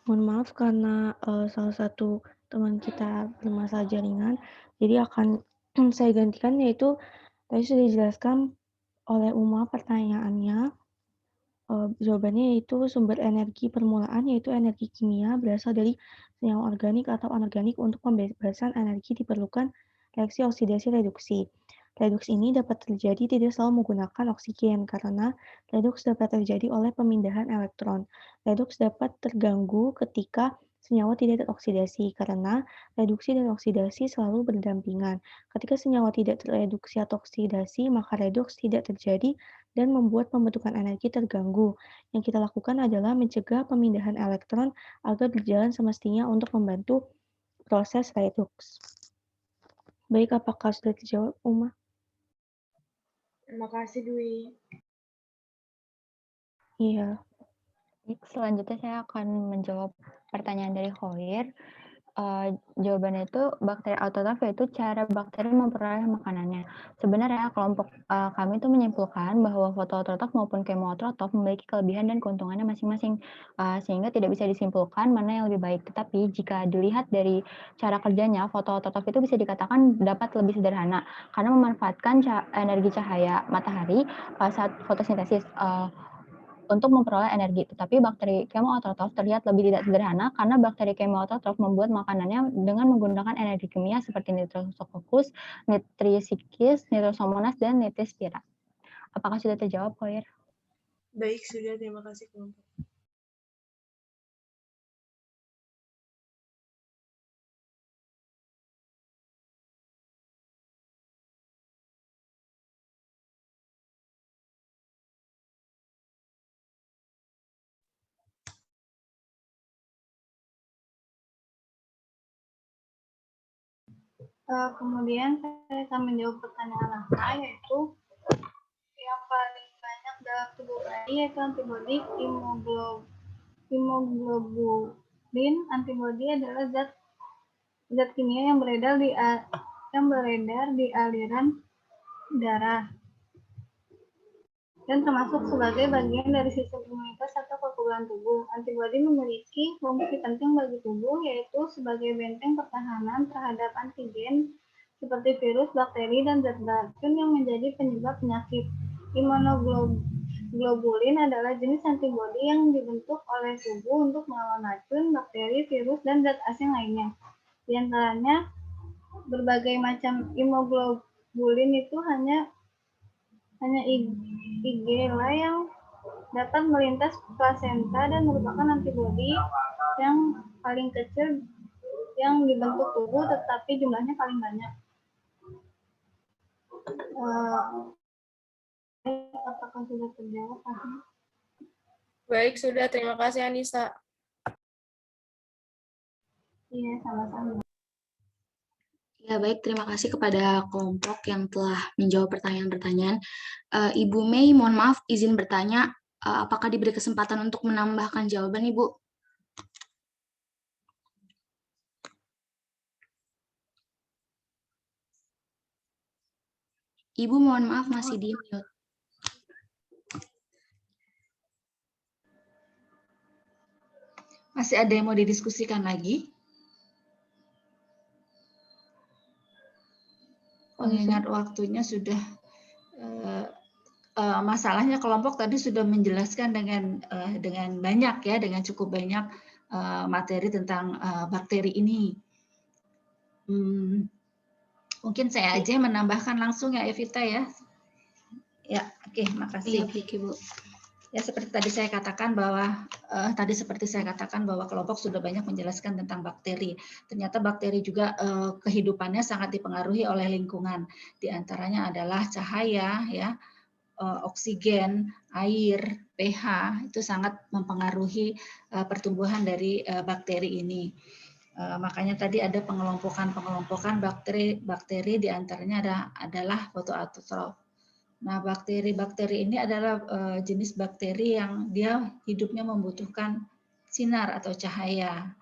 Mohon maaf karena salah satu teman kita bermasalah jaringan, jadi akan saya gantikan, yaitu tadi sudah dijelaskan oleh Uma pertanyaannya. Jawabannya yaitu sumber energi permulaan, yaitu energi kimia berasal dari senyawa organik atau anorganik. Untuk pembebasan energi diperlukan reaksi oksidasi reduksi. Reduks ini dapat terjadi tidak selalu menggunakan oksigen, karena reduks dapat terjadi oleh pemindahan elektron. Reduks dapat terganggu ketika senyawa tidak teroksidasi, karena reduksi dan oksidasi selalu berdampingan. Ketika senyawa tidak tereduksi atau oksidasi, maka reduks tidak terjadi dan membuat pembentukan energi terganggu. Yang kita lakukan adalah mencegah pemindahan elektron agar berjalan semestinya untuk membantu proses reduks. Baik, apakah sudah dijawab, Uma? Terima kasih, Dwi. Iya. Selanjutnya saya akan menjawab pertanyaan dari Khoir. Jawabannya itu bakteri autotrof, yaitu cara bakteri memperoleh makanannya. Sebenarnya kelompok kami itu menyimpulkan bahwa fotoautotrof maupun chemoautotrof memiliki kelebihan dan keuntungannya masing-masing, sehingga tidak bisa disimpulkan mana yang lebih baik. Tetapi jika dilihat dari cara kerjanya, fotoautotrof itu bisa dikatakan dapat lebih sederhana karena memanfaatkan energi cahaya matahari saat fotosintesis untuk memperoleh energi. Tetapi bakteri chemoautotrof terlihat lebih tidak sederhana karena bakteri chemoautotrof membuat makanannya dengan menggunakan energi kimia seperti nitrosococcus, nitrisikis, nitrosomonas, dan nitrispira. Apakah sudah terjawab, Khoir? Baik, sudah. Terima kasih kelompok. Kemudian saya akan menjawab pertanyaan apa, yaitu yang paling banyak dalam tubuh bayi yaitu antibodi Imoglobulin antibodi adalah zat kimia yang beredar di aliran darah dan termasuk sebagai bagian dari sistem imunitas atau kekebalan tubuh. Antibodi memiliki fungsi penting bagi tubuh, yaitu sebagai benteng pertahanan terhadap antigen seperti virus, bakteri, dan zat racun yang menjadi penyebab penyakit. Imunoglobulin adalah jenis antibodi yang dibentuk oleh tubuh untuk melawan racun, bakteri, virus, dan zat asing lainnya. Di antaranya, berbagai macam imoglobulin itu hanya IgA yang dapat melintas plasenta dan merupakan antibodi yang paling kecil yang dibentuk tubuh, tetapi jumlahnya paling banyak. Apakah sudah terjawab? Baik, sudah. Terima kasih, Anissa. Iya, sama-sama. Ya, baik. Terima kasih kepada kelompok yang telah menjawab pertanyaan-pertanyaan. Ibu Mei, mohon maaf, izin bertanya, apakah diberi kesempatan untuk menambahkan jawaban, Ibu? Ibu, mohon maaf, masih di mute. Masih ada yang mau didiskusikan lagi? Mengingat waktunya sudah, masalahnya kelompok tadi sudah menjelaskan dengan banyak ya, dengan cukup banyak materi tentang bakteri ini. Mungkin saya aja yang menambahkan langsung ya, Evita ya. Ya, oke, makasih. Iya, baik, Ibu. Ya, seperti tadi saya katakan bahwa kelompok sudah banyak menjelaskan tentang bakteri. Ternyata bakteri juga kehidupannya sangat dipengaruhi oleh lingkungan. Di antaranya adalah cahaya, ya, oksigen, air, pH itu sangat mempengaruhi pertumbuhan dari bakteri ini. Makanya tadi ada pengelompokan bakteri di antaranya adalah fotoautotrof. Nah, bakteri-bakteri ini adalah jenis bakteri yang dia hidupnya membutuhkan sinar atau cahaya.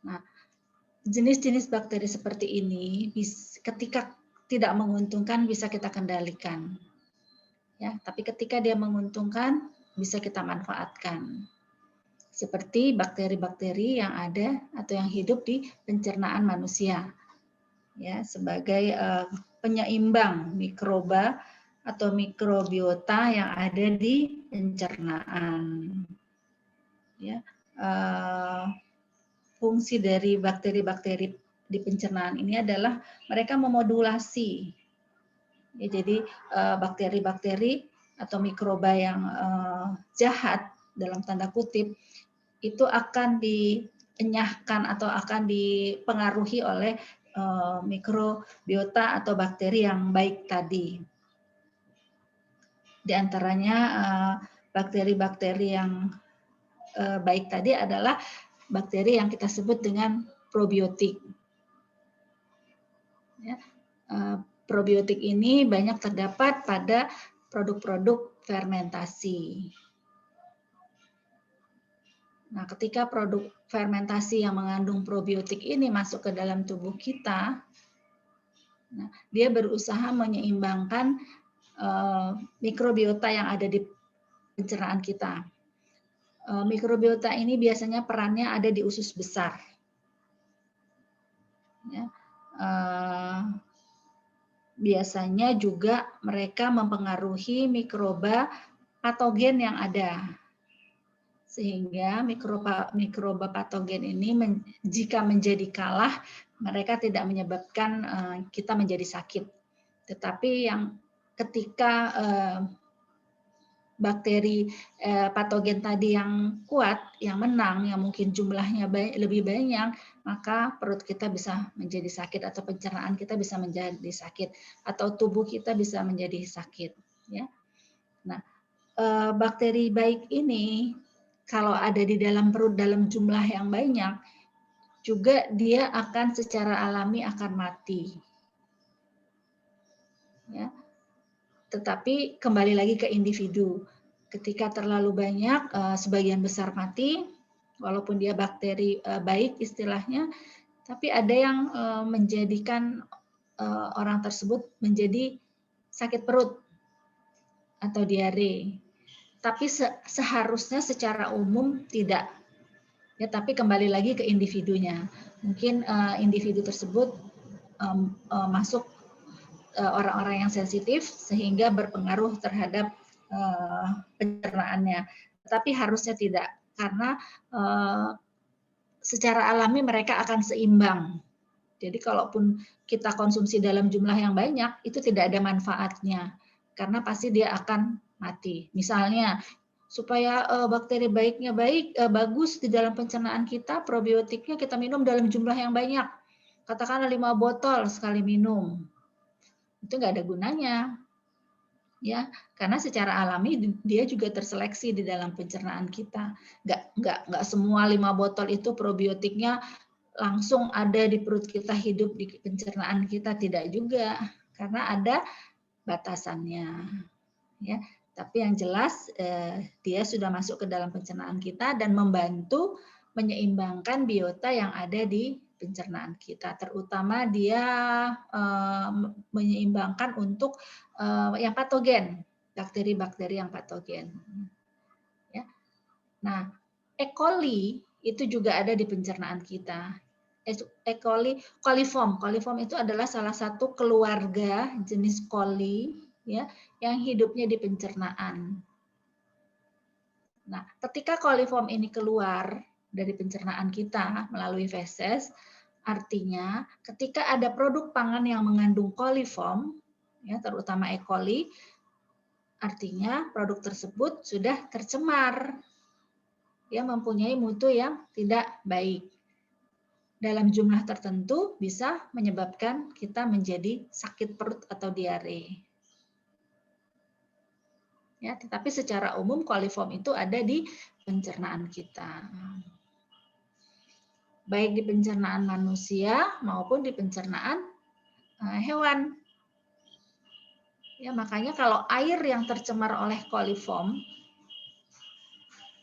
Nah, jenis-jenis bakteri seperti ini ketika tidak menguntungkan bisa kita kendalikan. Ya, tapi ketika dia menguntungkan bisa kita manfaatkan. Seperti bakteri-bakteri yang ada atau yang hidup di pencernaan manusia. Ya, sebagai penyeimbang mikroba atau mikrobiota yang ada di pencernaan. Ya, fungsi dari bakteri-bakteri di pencernaan ini adalah mereka memodulasi. Ya, jadi bakteri-bakteri atau mikroba yang jahat dalam tanda kutip itu akan dienyahkan atau akan dipengaruhi oleh mikrobiota atau bakteri yang baik tadi. Di antaranya bakteri-bakteri yang baik tadi adalah bakteri yang kita sebut dengan probiotik. Ya, probiotik ini banyak terdapat pada produk-produk fermentasi. Nah, ketika produk fermentasi yang mengandung probiotik ini masuk ke dalam tubuh kita, nah, dia berusaha menyeimbangkan mikrobiota yang ada di pencernaan kita. Mikrobiota ini biasanya perannya ada di usus besar. Ya, biasanya juga mereka mempengaruhi mikroba patogen yang ada. Sehingga mikroba patogen ini jika menjadi kalah, mereka tidak menyebabkan kita menjadi sakit. Tetapi yang ketika bakteri patogen tadi yang kuat, yang menang, yang mungkin jumlahnya lebih banyak, maka perut kita bisa menjadi sakit atau pencernaan kita bisa menjadi sakit atau tubuh kita bisa menjadi sakit. Ya. Nah, bakteri baik ini kalau ada di dalam perut dalam jumlah yang banyak, juga dia akan secara alami akan mati. Ya. Tetapi kembali lagi ke individu. Ketika terlalu banyak, sebagian besar mati, walaupun dia bakteri baik istilahnya, tapi ada yang menjadikan orang tersebut menjadi sakit perut atau diare. Tapi seharusnya secara umum tidak. Ya, tapi kembali lagi ke individunya. Mungkin individu tersebut masuk orang-orang yang sensitif sehingga berpengaruh terhadap pencernaannya. Tapi harusnya tidak, karena secara alami mereka akan seimbang. Jadi kalaupun kita konsumsi dalam jumlah yang banyak, itu tidak ada manfaatnya, karena pasti dia akan mati. Misalnya, supaya bakteri baiknya bagus di dalam pencernaan kita, probiotiknya kita minum dalam jumlah yang banyak. Katakanlah 5 botol sekali minum. Itu nggak ada gunanya. Ya, karena secara alami dia juga terseleksi di dalam pencernaan kita. Nggak semua 5 botol itu probiotiknya langsung ada di perut kita, hidup di pencernaan kita, tidak juga, karena ada batasannya. Ya, tapi yang jelas dia sudah masuk ke dalam pencernaan kita dan membantu menyeimbangkan biota yang ada di pencernaan kita, terutama dia menyeimbangkan untuk yang patogen, bakteri-bakteri yang patogen. Ya. Nah, E. coli itu juga ada di pencernaan kita. E. coli, coliform. Coliform itu adalah salah satu keluarga jenis coli, ya, yang hidupnya di pencernaan. Nah, ketika coliform ini keluar dari pencernaan kita melalui feses, artinya ketika ada produk pangan yang mengandung coliform, ya, terutama E. coli, artinya produk tersebut sudah tercemar, ya, mempunyai mutu yang tidak baik. Dalam jumlah tertentu bisa menyebabkan kita menjadi sakit perut atau diare. Ya, tetapi secara umum coliform itu ada di pencernaan kita. Baik di pencernaan manusia maupun di pencernaan hewan. Ya, makanya kalau air yang tercemar oleh coliform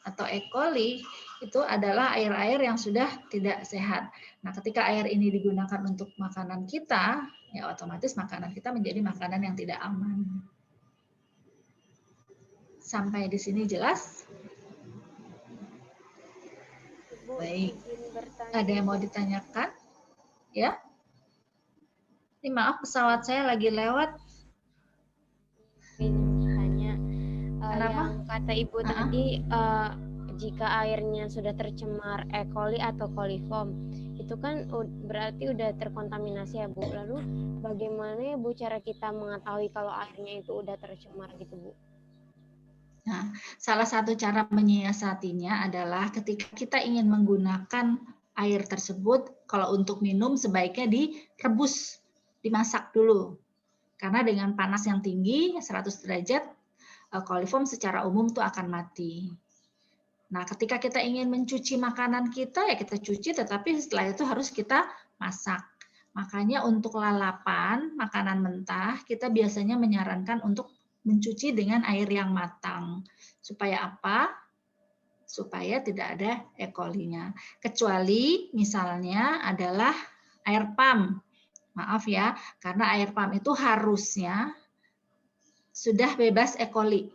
atau E. coli itu adalah air-air yang sudah tidak sehat. Nah, ketika air ini digunakan untuk makanan kita, ya otomatis makanan kita menjadi makanan yang tidak aman. Sampai di sini jelas? Baik. Ada yang mau ditanyakan? Ya? Ini maaf, pesawat saya lagi lewat. Tanya, Kenapa? yang kata Ibu tadi, jika airnya sudah tercemar E. coli atau coliform, itu kan berarti udah terkontaminasi ya Bu. Lalu bagaimana ya Bu cara kita mengetahui kalau airnya itu udah tercemar gitu Bu? Nah, salah satu cara menyiasatinya adalah ketika kita ingin menggunakan air tersebut, kalau untuk minum sebaiknya direbus, dimasak dulu. Karena dengan panas yang tinggi, 100 derajat, coliform secara umum tuh akan mati. Nah, ketika kita ingin mencuci makanan kita, ya kita cuci, tetapi setelah itu harus kita masak. Makanya untuk lalapan, makanan mentah, kita biasanya menyarankan untuk mencuci dengan air yang matang. Supaya apa? Supaya tidak ada E. coli-nya. Kecuali misalnya adalah air pam. Maaf ya, karena air pam itu harusnya sudah bebas E. coli.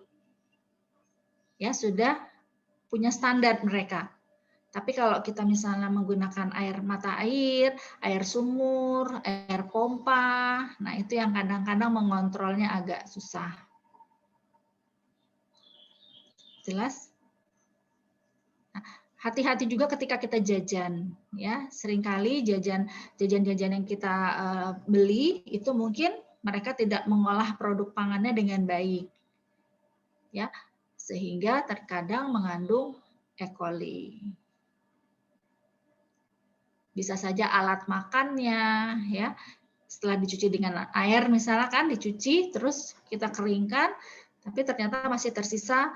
Ya, sudah punya standar mereka. Tapi kalau kita misalnya menggunakan air mata air, air sumur, air pompa, nah itu yang kadang-kadang mengontrolnya agak susah. Jelas? Nah, hati-hati juga ketika kita jajan, ya. Seringkali jajan-jajan yang kita beli itu mungkin mereka tidak mengolah produk pangannya dengan baik, ya, sehingga terkadang mengandung E. coli. Bisa saja alat makannya, ya, setelah dicuci dengan air misalkan dicuci, terus kita keringkan, tapi ternyata masih tersisa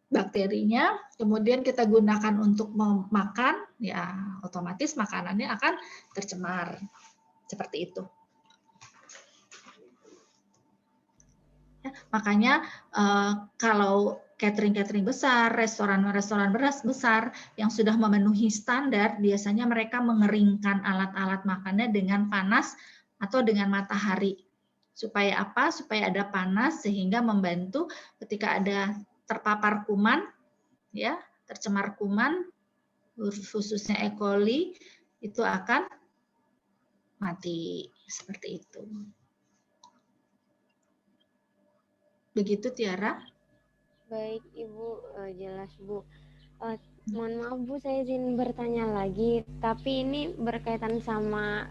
bakterinya, kemudian kita gunakan untuk memakan, ya otomatis makanannya akan tercemar. Seperti itu. Ya, makanya kalau catering besar, restoran besar yang sudah memenuhi standar, biasanya mereka mengeringkan alat-alat makannya dengan panas atau dengan matahari. Supaya apa? Supaya ada panas sehingga membantu ketika ada terpapar kuman, ya, tercemar kuman, khususnya E. coli, itu akan mati seperti itu. Begitu Tiara? Baik Ibu, jelas Bu. Mohon maaf Bu, saya izin bertanya lagi, tapi ini berkaitan sama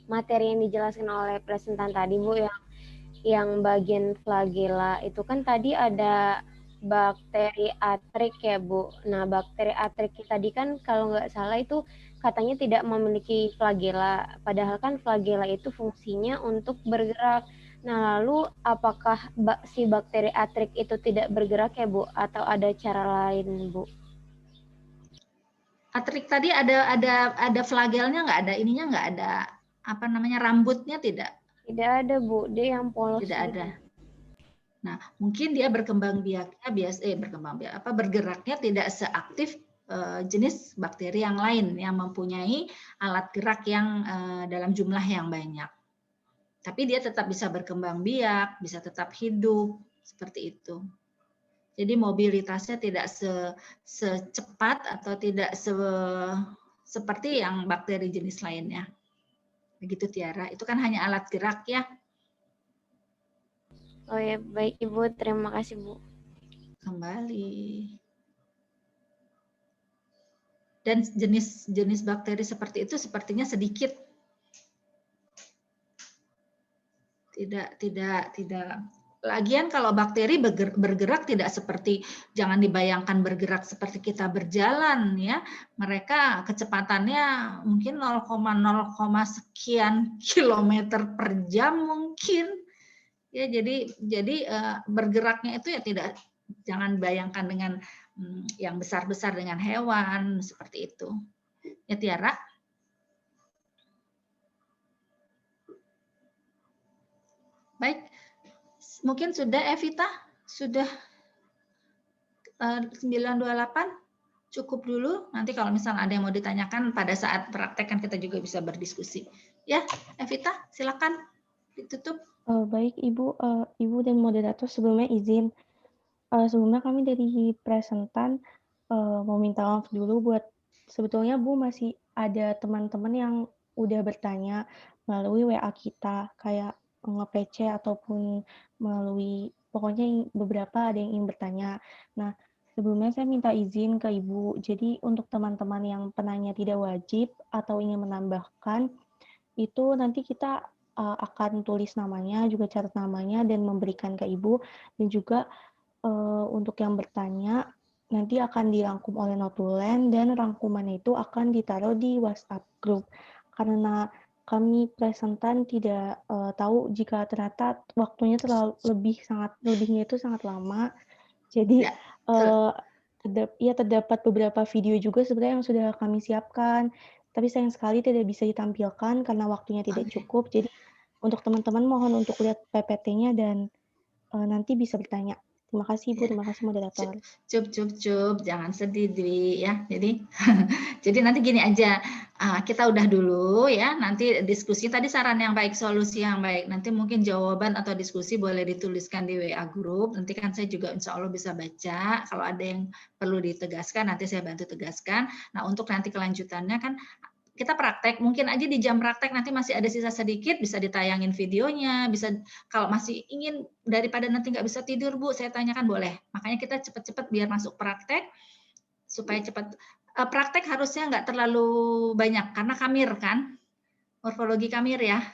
materi yang dijelaskan oleh presentan tadi Bu, yang bagian flagela itu kan tadi ada bakteri atrik ya Bu. Nah, bakteri atrik tadi kan kalau nggak salah itu katanya tidak memiliki flagela, padahal kan flagela itu fungsinya untuk bergerak. Nah, lalu apakah si bakteri atrik itu tidak bergerak ya Bu, atau ada cara lain Bu? Atrik tadi ada flagelnya nggak ada, ininya nggak ada, apa namanya, rambutnya tidak? Tidak ada Bu, dia yang polos. Tidak ada. Nah, mungkin dia berkembang biaknya bergeraknya tidak seaktif jenis bakteri yang lain yang mempunyai alat gerak yang dalam jumlah yang banyak. Tapi dia tetap bisa berkembang biak, bisa tetap hidup, seperti itu. Jadi mobilitasnya tidak secepat atau tidak seperti yang bakteri jenis lainnya. Begitu Tiara, itu kan hanya alat gerak ya. Oh ya, baik Ibu, terima kasih Bu. Kembali. Dan jenis bakteri seperti itu sepertinya sedikit. Tidak. Lagian kalau bakteri bergerak tidak seperti, jangan dibayangkan bergerak seperti kita berjalan ya. Mereka kecepatannya mungkin 0,0 sekian kilometer per jam mungkin. Ya, jadi bergeraknya itu ya tidak, jangan bayangkan dengan yang besar-besar dengan hewan seperti itu. Ya Tiara? Baik, mungkin sudah Evita, sudah 928, cukup dulu. Nanti kalau misalnya ada yang mau ditanyakan pada saat praktek kan kita juga bisa berdiskusi. Ya, Evita, silakan ditutup. Baik Ibu, Ibu dan moderator, sebelumnya izin. Sebelumnya kami dari presentan mau minta maaf dulu buat, sebetulnya Bu masih ada teman-teman yang udah bertanya melalui WA kita, kayak nge-PC ataupun melalui, pokoknya beberapa ada yang ingin bertanya. Nah, sebelumnya saya minta izin ke Ibu, jadi untuk teman-teman yang penanya tidak wajib atau ingin menambahkan, itu nanti kita akan tulis namanya, juga catat namanya, dan memberikan ke Ibu, dan juga untuk yang bertanya nanti akan dirangkum oleh notulen dan rangkumannya itu akan ditaruh di WhatsApp group. Karena kami presentan tidak tahu jika ternyata waktunya lebihnya itu sangat lama. Jadi terdapat beberapa video juga sebenarnya yang sudah kami siapkan, tapi sayang sekali tidak bisa ditampilkan karena waktunya tidak cukup. Jadi untuk teman-teman mohon untuk lihat PPT-nya dan nanti bisa bertanya. Terima kasih Bu, terima kasih moderator. Cup, jangan sedih Dwi ya. Jadi nanti gini aja, kita udah dulu ya. Nanti diskusi tadi saran yang baik, solusi yang baik. Nanti mungkin jawaban atau diskusi boleh dituliskan di WA group. Nanti kan saya juga insya Allah bisa baca. Kalau ada yang perlu ditegaskan, nanti saya bantu tegaskan. Nah untuk nanti kelanjutannya kan kita praktek, mungkin aja di jam praktek nanti masih ada sisa sedikit, bisa ditayangin videonya, bisa kalau masih ingin daripada nanti nggak bisa tidur Bu, saya tanyakan boleh. Makanya kita cepat-cepat biar masuk praktek, supaya cepat. Praktek harusnya nggak terlalu banyak, karena kamir kan, morfologi kamir ya.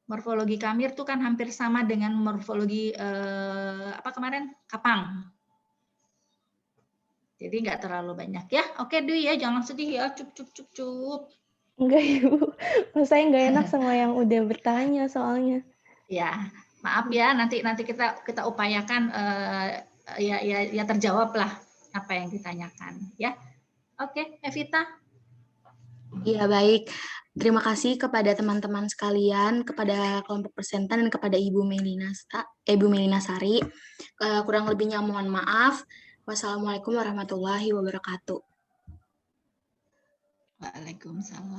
Morfologi kamir tuh kan hampir sama dengan morfologi apa kemarin, kapang. Jadi nggak terlalu banyak ya. Oke Dwi ya, jangan sedih ya, cup. Enggak Ibu, saya nggak enak sama yang udah bertanya soalnya. Ya, maaf ya, nanti kita upayakan ya terjawab lah apa yang ditanyakan ya. Oke, Evita. Ya baik, terima kasih kepada teman-teman sekalian, kepada kelompok presentan dan kepada Ibu Melina Ibu Melina Sari. Kurang lebihnya mohon maaf. Wassalamualaikum warahmatullahi wabarakatuh. Waalaikumsalam.